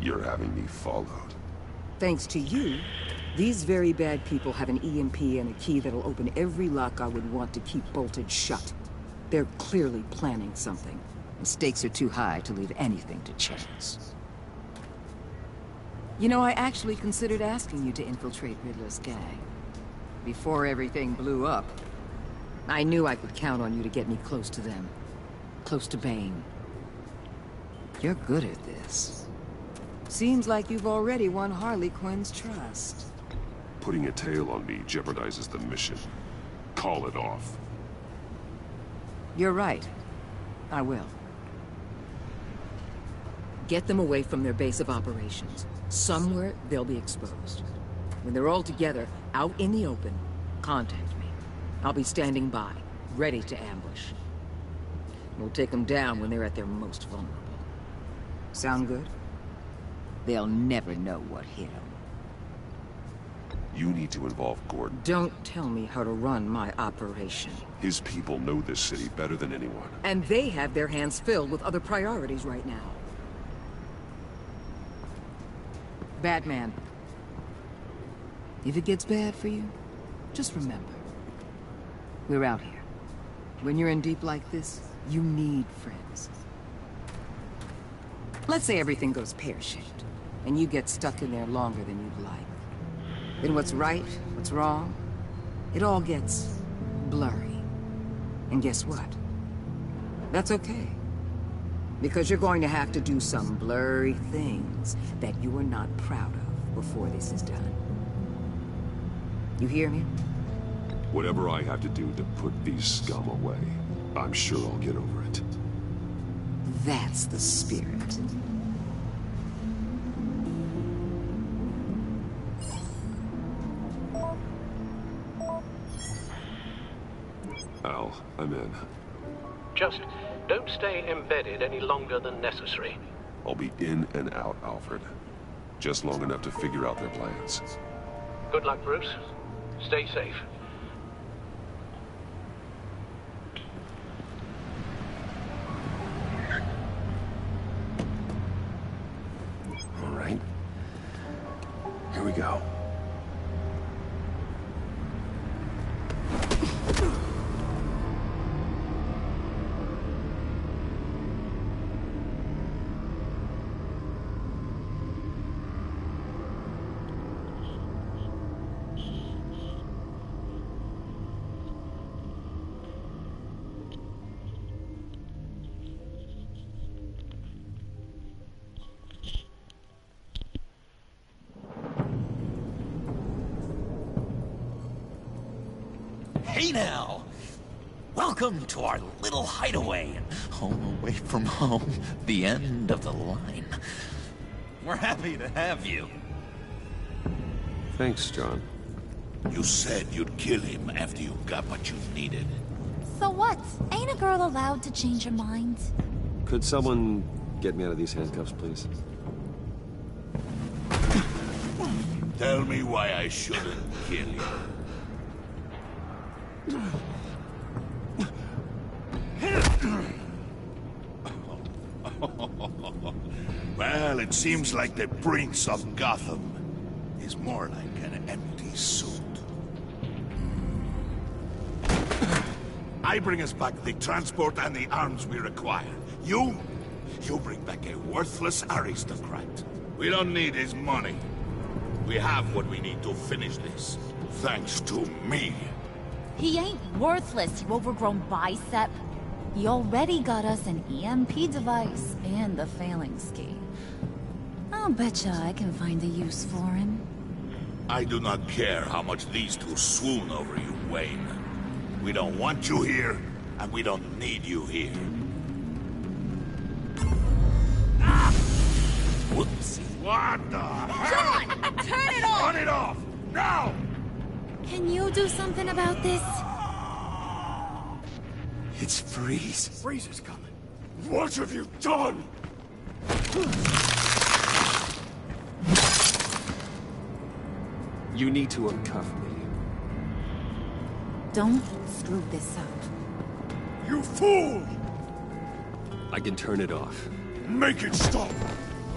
You're having me followed. Thanks to you, these very bad people have an EMP and a key that'll open every lock I would want to keep bolted shut. They're clearly planning something. The stakes are too high to leave anything to chance. You know, I actually considered asking you to infiltrate Riddler's gang. Before everything blew up, I knew I could count on you to get me close to them. Close to Bane. You're good at this. Seems like you've already won Harley Quinn's trust. Putting a tail on me jeopardizes the mission. Call it off. You're right. I will. Get them away from their base of operations. Somewhere they'll be exposed. When they're all together, out in the open, contact me. I'll be standing by, ready to ambush. We'll take them down when they're at their most vulnerable. Sound good? They'll never know what hit them. You need to involve Gordon. Don't tell me how to run my operation. His people know this city better than anyone. And they have their hands filled with other priorities right now. Batman. If it gets bad for you, just remember. We're out here. When you're in deep like this, you need friends. Let's say everything goes pear-shaped, and you get stuck in there longer than you'd like. Then what's right, what's wrong, it all gets blurry. And guess what? That's okay. Because you're going to have to do some blurry things that you are not proud of before this is done. You hear me? Whatever I have to do to put these scum away, I'm sure I'll get over it. That's the spirit. Al, I'm in. Just don't stay embedded any longer than necessary. I'll be in and out, Alfred. Just long enough to figure out their plans. Good luck, Bruce. Stay safe. All right. Here we go. Hey now! Welcome to our little hideaway. Home away from home. The end of the line. We're happy to have you. Thanks, John. You said you'd kill him after you got what you needed. So what? Ain't a girl allowed to change her mind? Could someone get me out of these handcuffs, please? Tell me why I shouldn't kill you. Well, it seems like the Prince of Gotham is more like an empty suit. I bring us back the transport and the arms we require. You bring back a worthless aristocrat. We don't need his money. We have what we need to finish this, thanks to me. He ain't worthless, you overgrown bicep. He already got us an EMP device and the phalanx key. I'll betcha I can find a use for him. I do not care how much these two swoon over you, Wayne. We don't want you here, and we don't need you here. Ah! Whoopsie. What the hell? John! Turn it off! Turn it off! Now! Can you do something about this? It's Freeze. Freeze is coming. What have you done? You need to uncuff me. Don't screw this up. You fool! I can turn it off. Make it stop,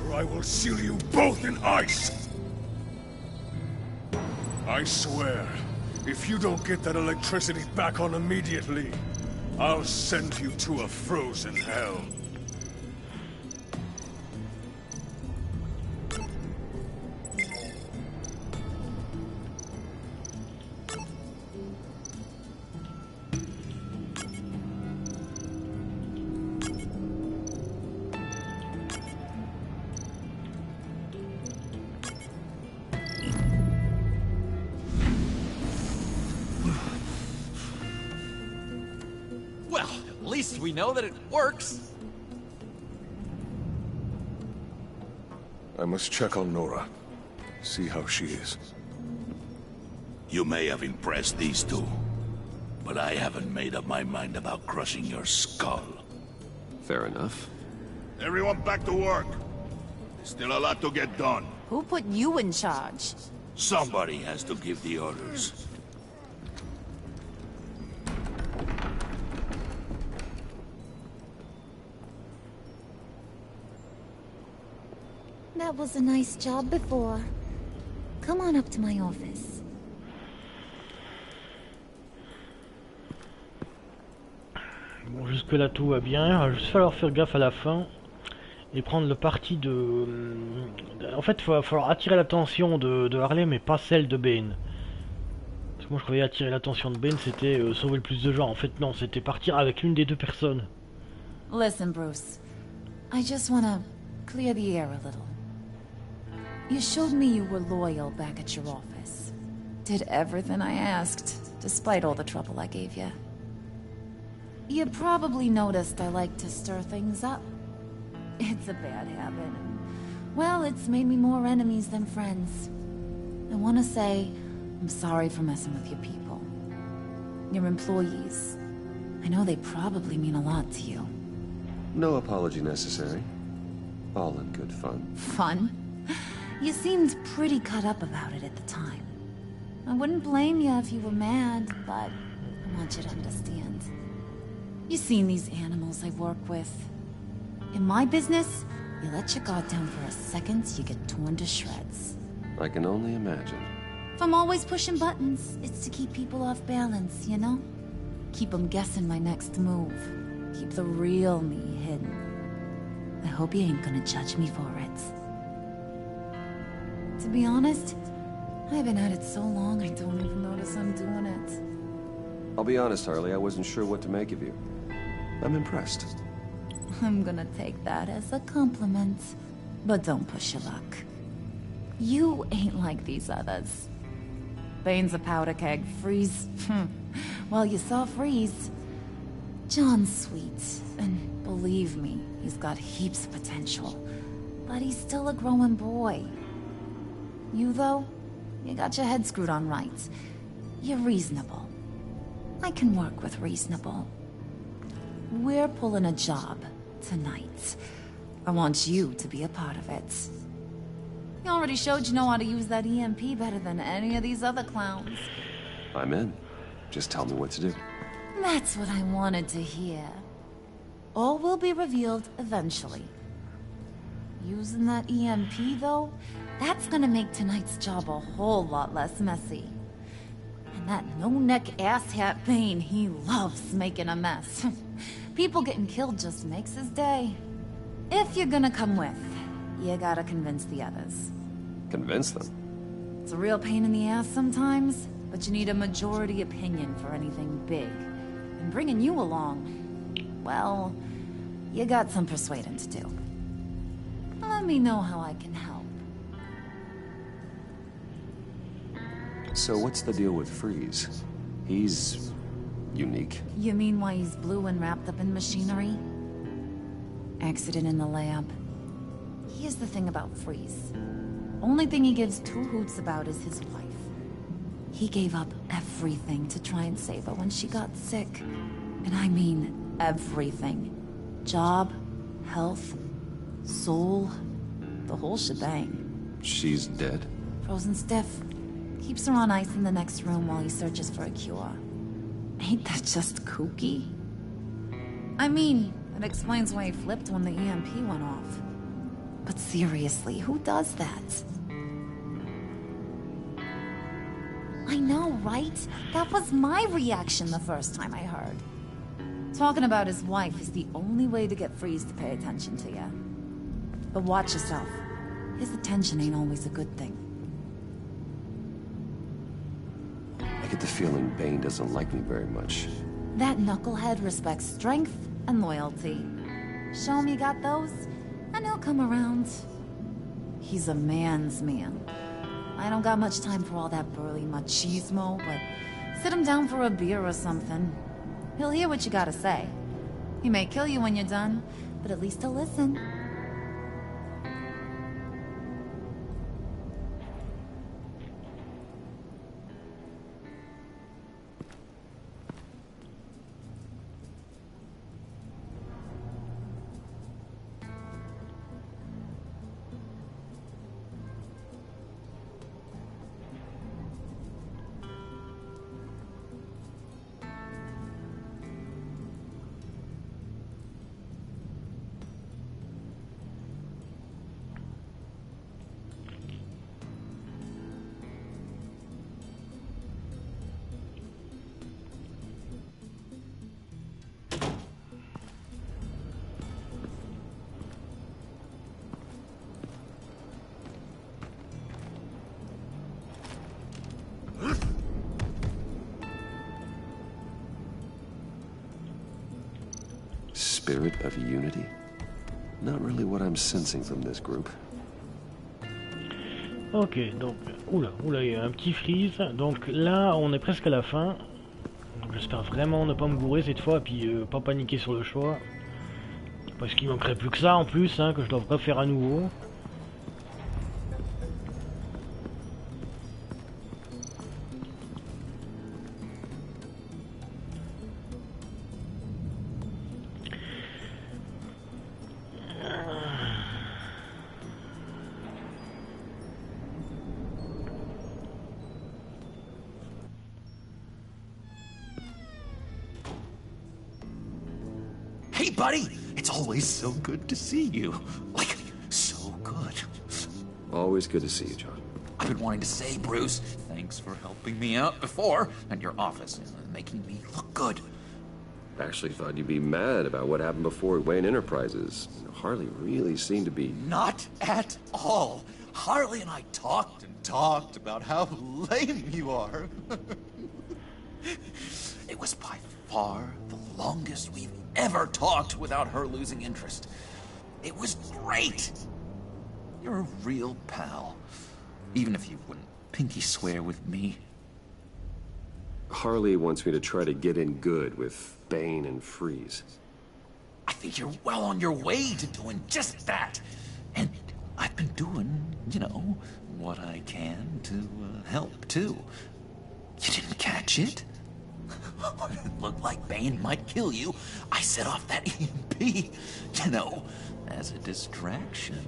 or I will seal you both in ice! I swear, if you don't get that electricity back on immediately, I'll send you to a frozen hell. We know that it works. I must check on Nora. See how she is. You may have impressed these two, but I haven't made up my mind about crushing your skull. Fair enough. Everyone back to work. There's still a lot to get done. Who put you in charge? Somebody has to give the orders. That was a nice job before. Come on up to my office. Bon, jusque-là tout va bien. Il va juste falloir faire gaffe à la fin et prendre le parti de... En fait, il va falloir attirer l'attention de Harley, mais pas celle de Bane. Parce que moi je croyais attirer l'attention de Bane, c'était sauver le plus de gens. En fait, non, c'était partir avec l'une des deux personnes. Listen, Bruce. I just wanna clear the air a little. You showed me you were loyal back at your office. Did everything I asked, despite all the trouble I gave you. You probably noticed I like to stir things up. It's a bad habit. Well, it's made me more enemies than friends. I want to say I'm sorry for messing with your people. Your employees. I know they probably mean a lot to you. No apology necessary. All in good fun. Fun? You seemed pretty cut up about it at the time. I wouldn't blame you if you were mad, but I want you to understand. You've seen these animals I work with. In my business, you let your guard down for a second, you get torn to shreds. I can only imagine. If I'm always pushing buttons, it's to keep people off balance, you know? Keep them guessing my next move. Keep the real me hidden. I hope you ain't gonna judge me for it. To be honest, I've been at it so long I don't even notice I'm doing it. I'll be honest, Harley, I wasn't sure what to make of you. I'm impressed. I'm gonna take that as a compliment. But don't push your luck. You ain't like these others. Bane's a powder keg. Freeze. Well, you saw Freeze. John's sweet, and believe me, he's got heaps of potential. But he's still a growing boy. You, though, you got your head screwed on right. You're reasonable. I can work with reasonable. We're pulling a job tonight. I want you to be a part of it. You already showed you know how to use that EMP better than any of these other clowns. I'm in. Just tell me what to do. That's what I wanted to hear. All will be revealed eventually. Using that EMP, though, that's gonna make tonight's job a whole lot less messy. And that no-neck asshat Bane, he loves making a mess. People getting killed just makes his day. If you're gonna come with, you gotta convince the others. Convince them? It's a real pain in the ass sometimes, but you need a majority opinion for anything big. And bringing you along, well, you got some persuading to do. Let me know how I can help. So what's the deal with Freeze? He's unique. You mean why he's blue and wrapped up in machinery? Accident in the lab. Here's the thing about Freeze. Only thing he gives two hoots about is his wife. He gave up everything to try and save her when she got sick. And I mean everything. Job, health, soul, the whole shebang. She's dead? Frozen stiff. Keeps her on ice in the next room while he searches for a cure. Ain't that just kooky? I mean, it explains why he flipped when the EMP went off. But seriously, who does that? I know, right? That was my reaction the first time I heard. Talking about his wife is the only way to get Freeze to pay attention to you. But watch yourself. His attention ain't always a good thing. I get the feeling Bane doesn't like me very much. That knucklehead respects strength and loyalty. Show him you got those, and he'll come around. He's a man's man. I don't got much time for all that burly machismo, but sit him down for a beer or something. He'll hear what you gotta say. He may kill you when you're done, but at least he'll listen. Spirit of unity? Not really what I'm sensing from this group. Ok, donc, oula, il y a un petit freeze. Donc là, on est presque à la fin. J'espère vraiment ne pas me gourer cette fois, et puis pas paniquer sur le choix. Parce qu'il manquerait plus que ça en plus, hein, que je dois refaire à nouveau. Hey, buddy! It's always so good to see you. Like, so good. Always good to see you, John. I've been wanting to say, Bruce, thanks for helping me out before, and your office, making me look good. I actually thought you'd be mad about what happened before at Wayne Enterprises. Harley really seemed to be... Not at all. Harley and I talked and talked about how lame you are. It was by far the longest we've ever talked without her losing interest. It was great. You're a real pal, even if you wouldn't pinky swear with me. Harley wants me to try to get in good with Bane and Freeze. I think you're well on your way to doing just that. And I've been doing, you know, what I can to help, too. You didn't catch it? When it looked like Bane might kill you, I set off that EMP, you know, as a distraction.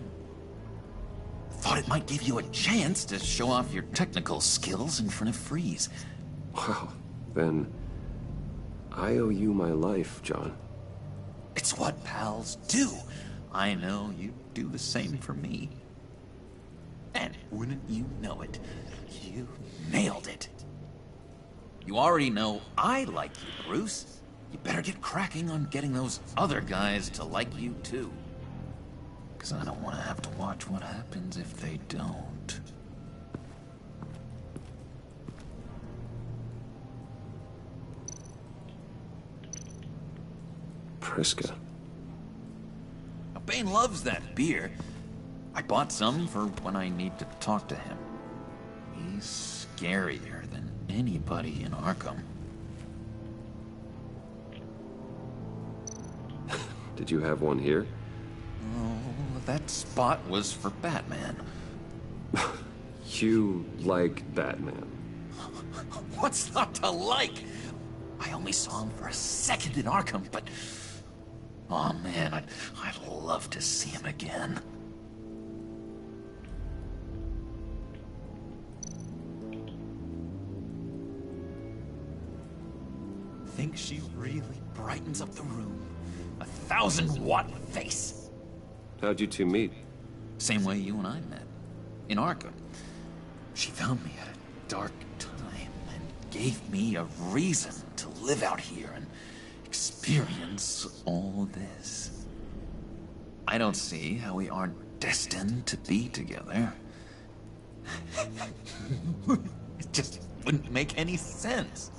Thought it might give you a chance to show off your technical skills in front of Freeze. Well, then I owe you my life, John. It's what pals do. I know you do the same for me. And wouldn't you know it, you nailed it. You already know I like you, Bruce. You better get cracking on getting those other guys to like you, too. Because I don't want to have to watch what happens if they don't. Priska. Now, Bane loves that beer. I bought some for when I need to talk to him. He's scarier than anybody in Arkham. Did you have one here? Oh, that spot was for Batman. You like Batman? What's not to like? I only saw him for a second in Arkham, but... oh man, I'd love to see him again. Think she really brightens up the room. 1,000-watt face. How'd you two meet? Same way you and I met. In Arkham. She found me at a dark time and gave me a reason to live out here and experience all this. I don't see how we aren't destined to be together. It just wouldn't make any sense.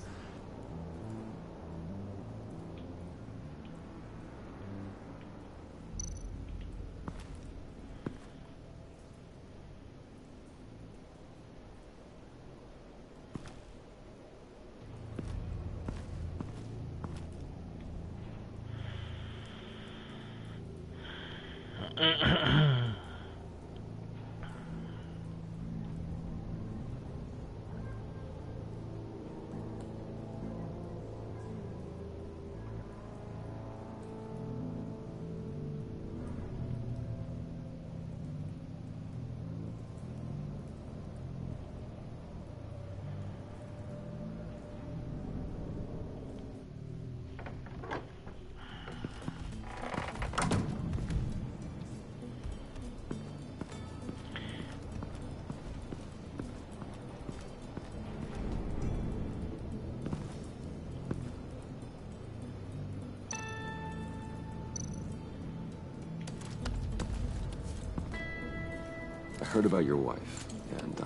I heard about your wife, and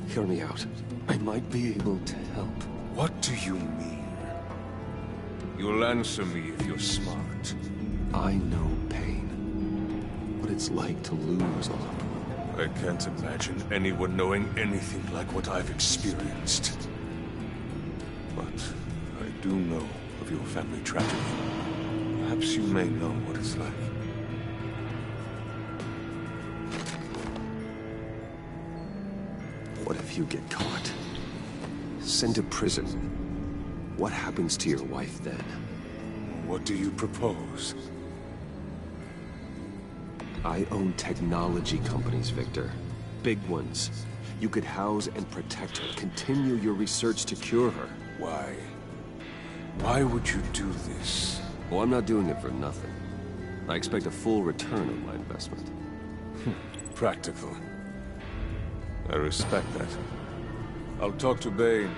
hear me out. I might be able to help. What do you mean? You'll answer me if you're smart. I know pain. What it's like to lose a loved one. I can't imagine anyone knowing anything like what I've experienced. But I do know of your family tragedy. Perhaps you may know what it's like. What if you get caught? Sent to prison? What happens to your wife then? What do you propose? I own technology companies, Victor. Big ones. You could house and protect her. Continue your research to cure her. Why? Why would you do this? Oh, I'm not doing it for nothing. I expect a full return on my investment. Practical. I respect that. I'll talk to Bane.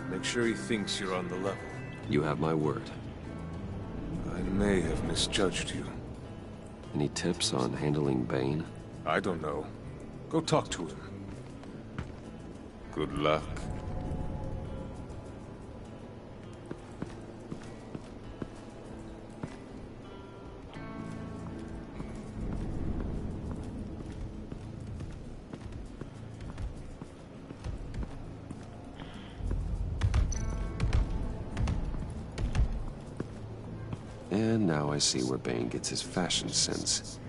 Make sure he thinks you're on the level. You have my word. I may have misjudged you. Any tips on handling Bane? I don't know. Go talk to him. Good luck. And now I see where Bane gets his fashion sense.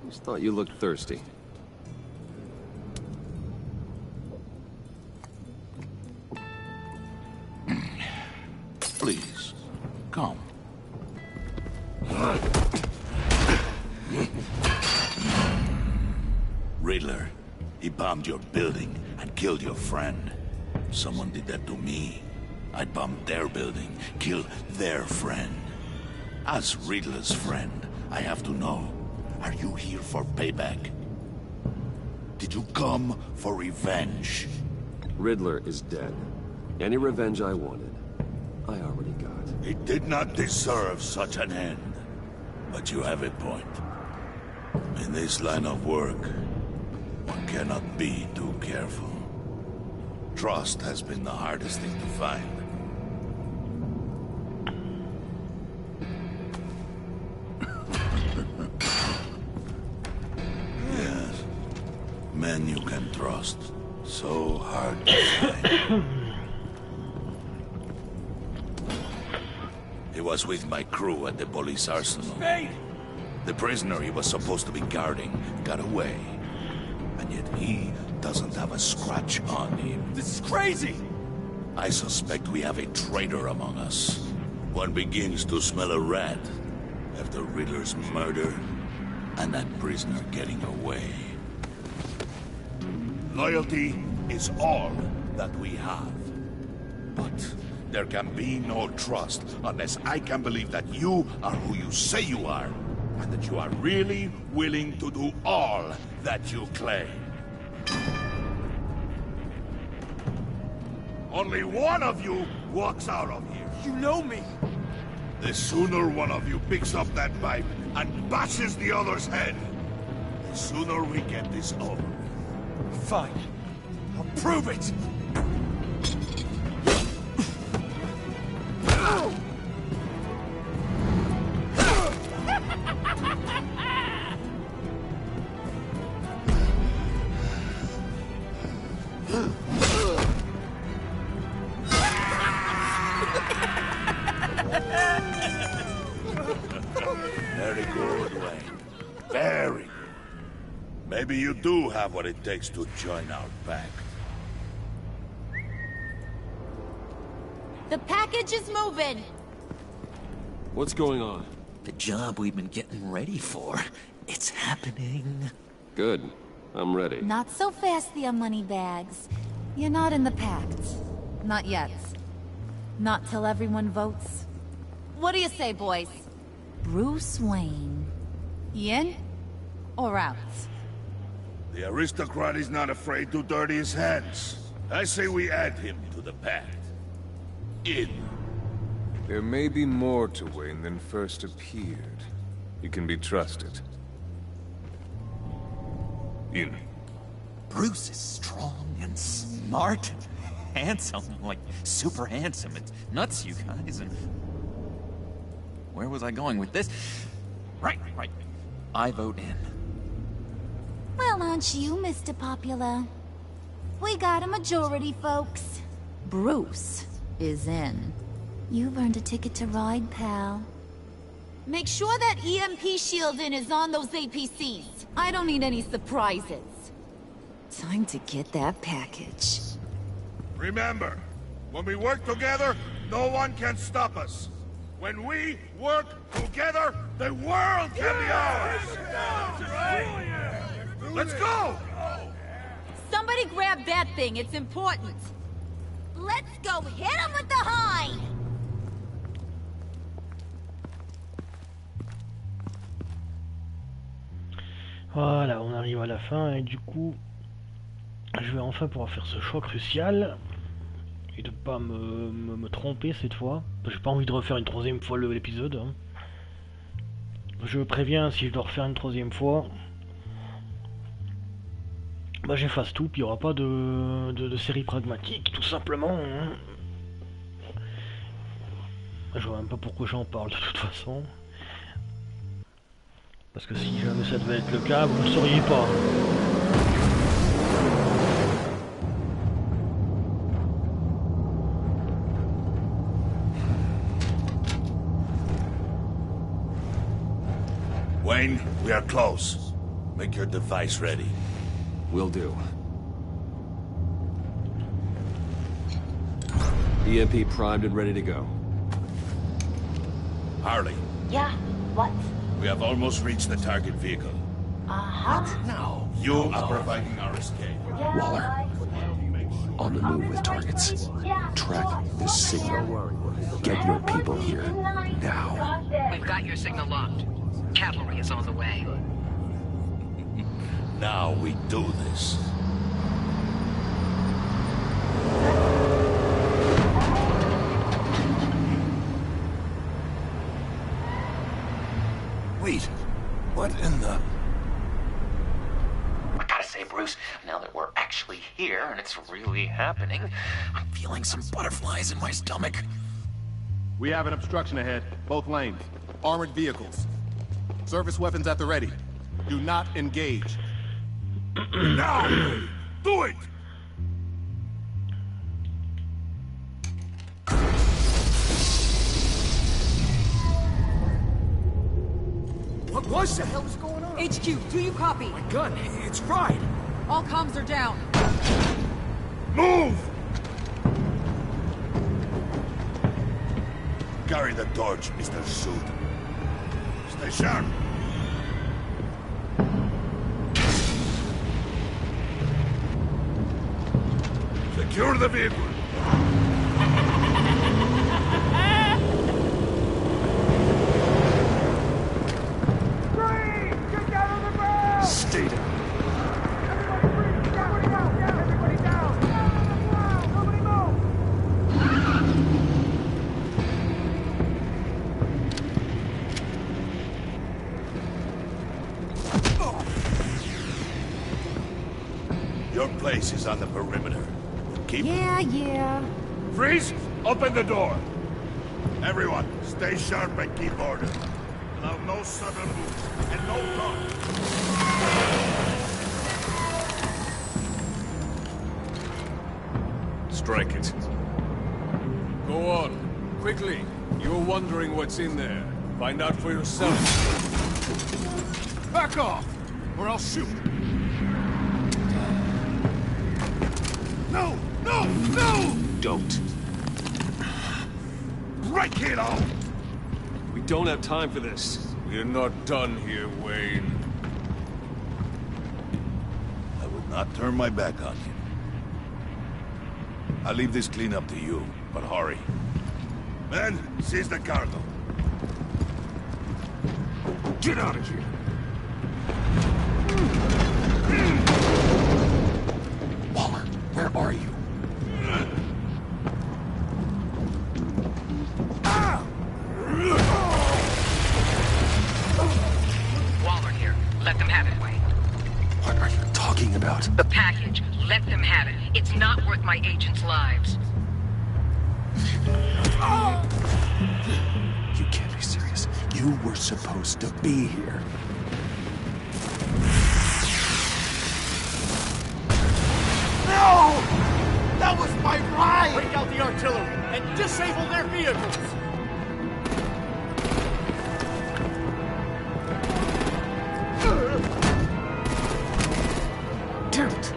Just thought you looked thirsty. Please, come. Riddler, he bombed your building and killed your friend. Someone did that to me. I'd bomb their building, kill their friend. As Riddler's friend, I have to know. Are you here for payback? Did you come for revenge? Riddler is dead. Any revenge I wanted, I already got. He did not deserve such an end. But you have a point. In this line of work, one cannot be too careful. Trust has been the hardest thing to find. Yes. Men you can trust. So hard to find. He was with my crew at the police arsenal. The prisoner he was supposed to be guarding got away. And yet he doesn't have a scratch on him. This is crazy! I suspect we have a traitor among us. One begins to smell a rat after Riddler's murder and that prisoner getting away. Loyalty is all that we have. But there can be no trust unless I can believe that you are who you say you are, and that you are really willing to do all that you claim. Only one of you walks out of here. You know me. The sooner one of you picks up that pipe and bashes the other's head, the sooner we get this over. Fine. I'll prove it! Very good, Wayne. Very good. Maybe you do have what it takes to join our pact. The package is moving! What's going on? The job we've been getting ready for. It's happening. Good. I'm ready. Not so fast, the Moneybags. You're not in the pact. Not yet. Not till everyone votes. What do you say, boys? Bruce Wayne. In or out? The aristocrat is not afraid to dirty his hands. I say we add him to the pact. In. There may be more to Wayne than first appeared. He can be trusted. In. Bruce is strong and smart and handsome. Like, super handsome. It's nuts, you guys. And where was I going with this? Right. I vote in. Well, aren't you, Mr. Popular? We got a majority, folks. Bruce is in. You've earned a ticket to ride, pal. Make sure that EMP shielding is on those APCs. I don't need any surprises. Time to get that package. Remember, when we work together, no one can stop us. When we work together, the world can be ours! Let's go! Somebody grab that thing, it's important. Let's go hit him with the hind! Voilà, on arrive à la fin et du coup, je vais enfin pouvoir faire ce choix crucial et de pas me tromper cette fois. J'ai pas envie de refaire une troisième fois l'épisode. Hein. Je préviens, si je dois refaire une troisième fois, bah j'efface tout, puis il n'y aura pas de série pragmatique, tout simplement. Hein. Je vois même pas pourquoi j'en parle de toute façon. Parce que si jamais ça devait être le cas, vous ne le sauriez pas. Wayne, we are close. Make your device ready. Will do. EMP primed and ready to go. Harley. Yeah, what? We have almost reached the target vehicle. Uh-huh. Now, you are providing our escape. Waller. On the move with targets. Track this signal. Get your people here. Now. We've got your signal locked. Cavalry is on the way. Now we do this. Wait, what in the... I gotta say, Bruce, now that we're actually here and it's really happening, I'm feeling some butterflies in my stomach. We have an obstruction ahead, both lanes. Armored vehicles. Service weapons at the ready. Do not engage. Now! Do it! What the hell is going on? HQ, do you copy? My gun, it's fried. All comms are down. Move! Carry the torch, Mr. Suit. Stay sharp. Secure the vehicle. Stay down. Your place is on the perimeter. Keep... Yeah. Freeze! Open the door! Everyone, stay sharp and keep order. Allow no sudden moves, and no talk. Strike it. Go on. Quickly. You're wondering what's in there. Find out for yourself. Back off, or I'll shoot. No! Don't. Break it off! We don't have time for this. We're not done here, Wayne. I would not turn my back on you. I'll leave this clean up to you, but hurry. Men, seize the cargo. Get out of here! Waller, where are you? Waller here. Let them have it, Wayne. What are you talking about? The package. Let them have it. It's not worth my agents' lives. You can't be serious. You were supposed to be here. No! That was my ride! Break out the artillery and disable their vehicles! Damn it!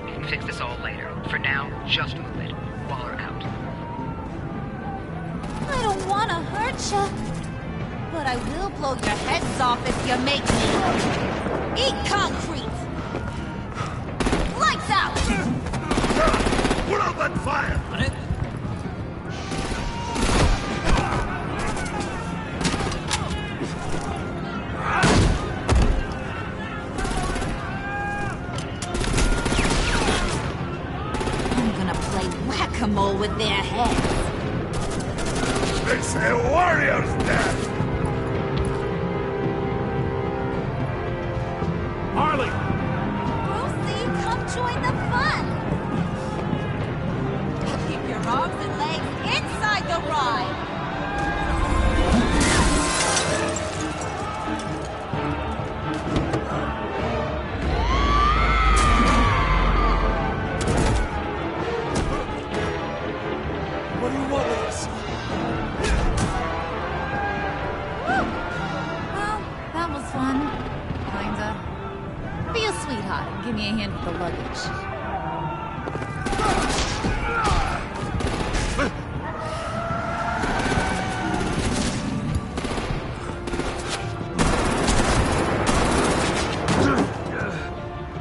You can fix this all later. For now, just move it. Waller out. I don't want to hurt you, but I will blow your heads off if you make me. Eat concrete! Lights out! Put out that fire! I'm gonna play whack-a-mole with their heads. It's a warrior's death! Harley! Brucey, come join the fun! Keep your arms and legs inside the ride! What do you want with us? Well, that was fun. Kinda. Be a sweetheart and give me a hand with the luggage.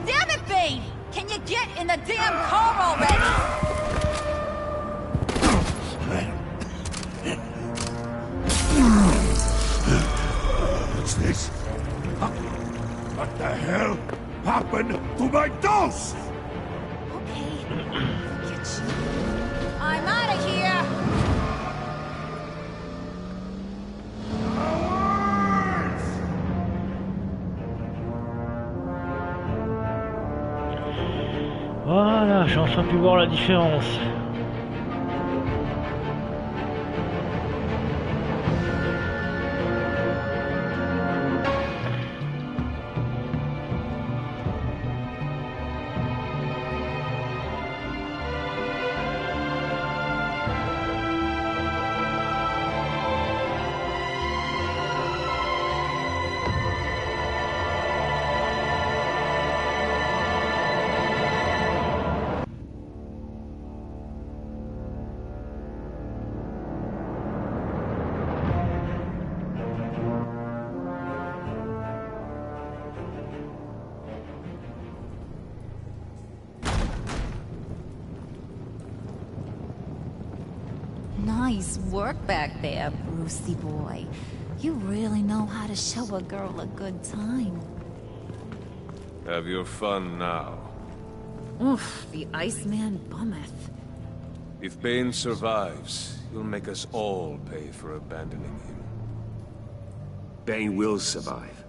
Damn it, Bane! Can you get in the damn car already? What's this? What the hell happened to my dose? I'm out of here! Voilà, j'ai enfin pu voir la différence. Nice work back there, Brucey boy. You really know how to show a girl a good time. Have your fun now. Oof, the Iceman bummeth. If Bane survives, he'll make us all pay for abandoning him. Bane will survive,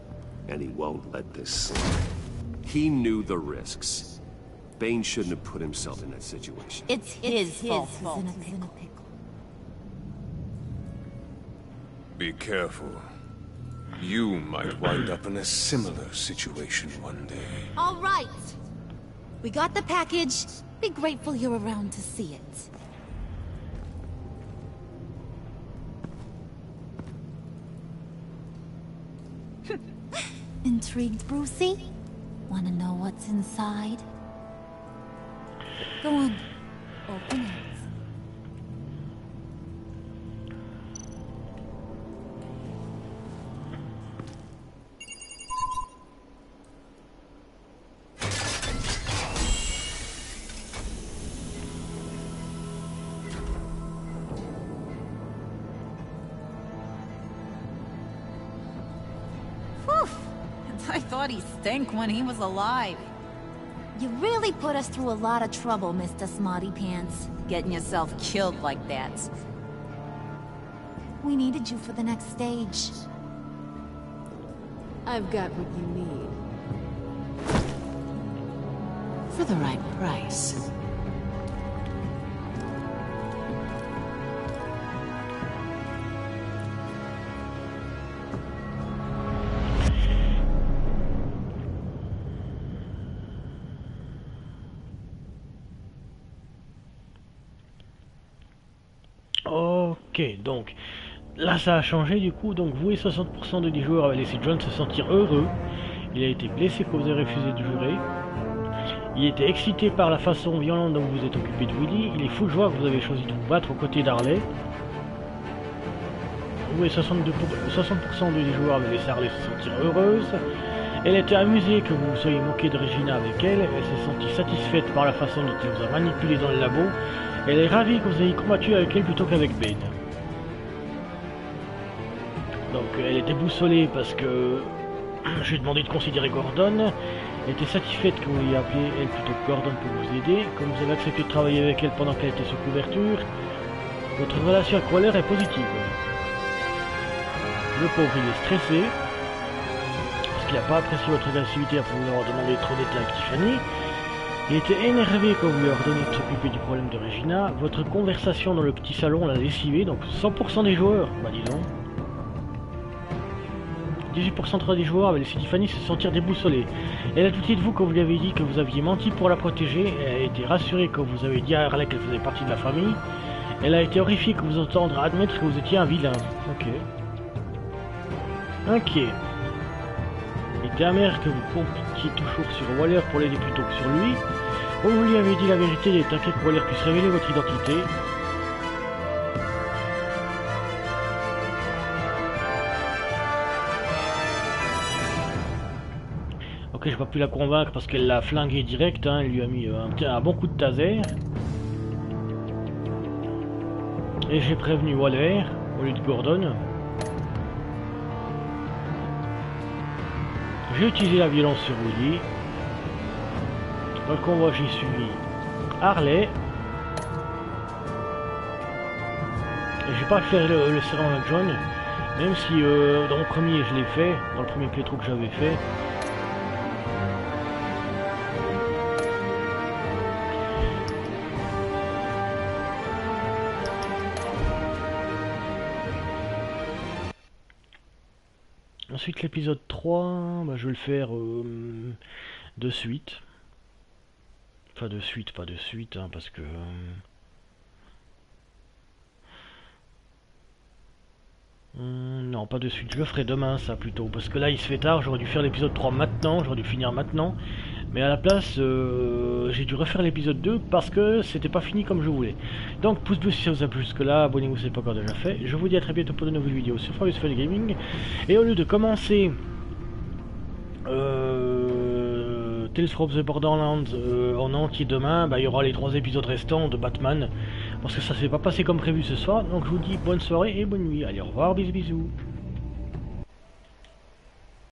and he won't let this slide. He knew the risks. Bane shouldn't have put himself in that situation. It's his fault he's in a pickle. Be careful. You might wind up in a similar situation one day. All right. We got the package. Be grateful you're around to see it. Intrigued, Brucey? Wanna know what's inside? Go on. Open it. I thought he stank when he was alive. You really put us through a lot of trouble, Mr. Smarty Pants. Getting yourself killed like that. We needed you for the next stage. I've got what you need. For the right price. Ok, donc là ça a changé du coup, donc vous et 60% des joueurs avaient laissé John se sentir heureux. Il a été blessé quand vous avez refusé de jurer. Il était excité par la façon violente dont vous vous êtes occupé de Willy. Il est fou de joie que vous avez choisi de vous battre aux côtés d'Harley. Vous et 60% des joueurs avaient laissé Harley se sentir heureuse. Elle était amusée que vous vous soyez moqué de Regina avec elle. Elle s'est sentie satisfaite par la façon dont elle vous a manipulé dans le labo. Elle est ravie que vous ayez combattu avec elle plutôt qu'avec Bane. Donc elle était boussolée parce que je lui ai demandé de considérer Gordon. Elle était satisfaite que vous l'ayez appelé elle plutôt que Gordon pour vous aider. Comme vous avez accepté de travailler avec elle pendant qu'elle était sous couverture, votre relation avec Waller est positive. Le pauvre il est stressé parce qu'il n'a pas apprécié votre agressivité après vous avoir demandé trop d'état avec Tiffany. Il était énervé quand vous lui avez ordonné de s'occuper du problème de Regina. Votre conversation dans le petit salon l'a lessivé, donc 100% des joueurs, bah disons. 18% des joueurs avaient laissé Tiffany se sentir déboussolée. Elle a douté de vous quand vous lui avez dit que vous aviez menti pour la protéger. Elle a été rassurée quand vous avez dit à Harley qu'elle faisait partie de la famille. Elle a été horrifiée que vous entendre admettre que vous étiez un vilain. Ok. Ok. Il était amer que vous comptiez toujours sur Waller pour l'aider plutôt que sur lui. Quand vous lui avez dit la vérité, il est inquiet que Waller puisse révéler votre identité. Ok, j'ai pas pu la convaincre parce qu'elle l'a flingué direct, hein. Elle lui a mis un bon coup de taser. Et j'ai prévenu Waller au lieu de Gordon. j'ai utilisé la violence sur Woody. Dans le convoi, j'ai suivi Harley. Et j'ai pas fait le serment avec John, même si dans le premier je l'ai fait, dans le premier Playtrough que j'avais fait. Ensuite l'épisode 3, bah, je vais le faire de suite. Enfin de suite, pas de suite, hein, parce que... non, pas de suite, je le ferai demain ça plutôt, parce que là il se fait tard, j'aurais dû faire l'épisode 3 maintenant, j'aurais dû finir maintenant. Mais à la place, j'ai dû refaire l'épisode 2 parce que c'était pas fini comme je voulais. Donc pouce bleu si ça vous a plu jusque là, abonnez-vous si ce n'est pas encore déjà fait. Je vous dis à très bientôt pour de nouvelles vidéos sur Fun&Gaming. Et au lieu de commencer Tales from the Borderlands en entier demain, bah, il y aura les 3 épisodes restants de Batman. Parce que ça s'est pas passé comme prévu ce soir. Donc je vous dis bonne soirée et bonne nuit. Allez, au revoir, bisous bisous.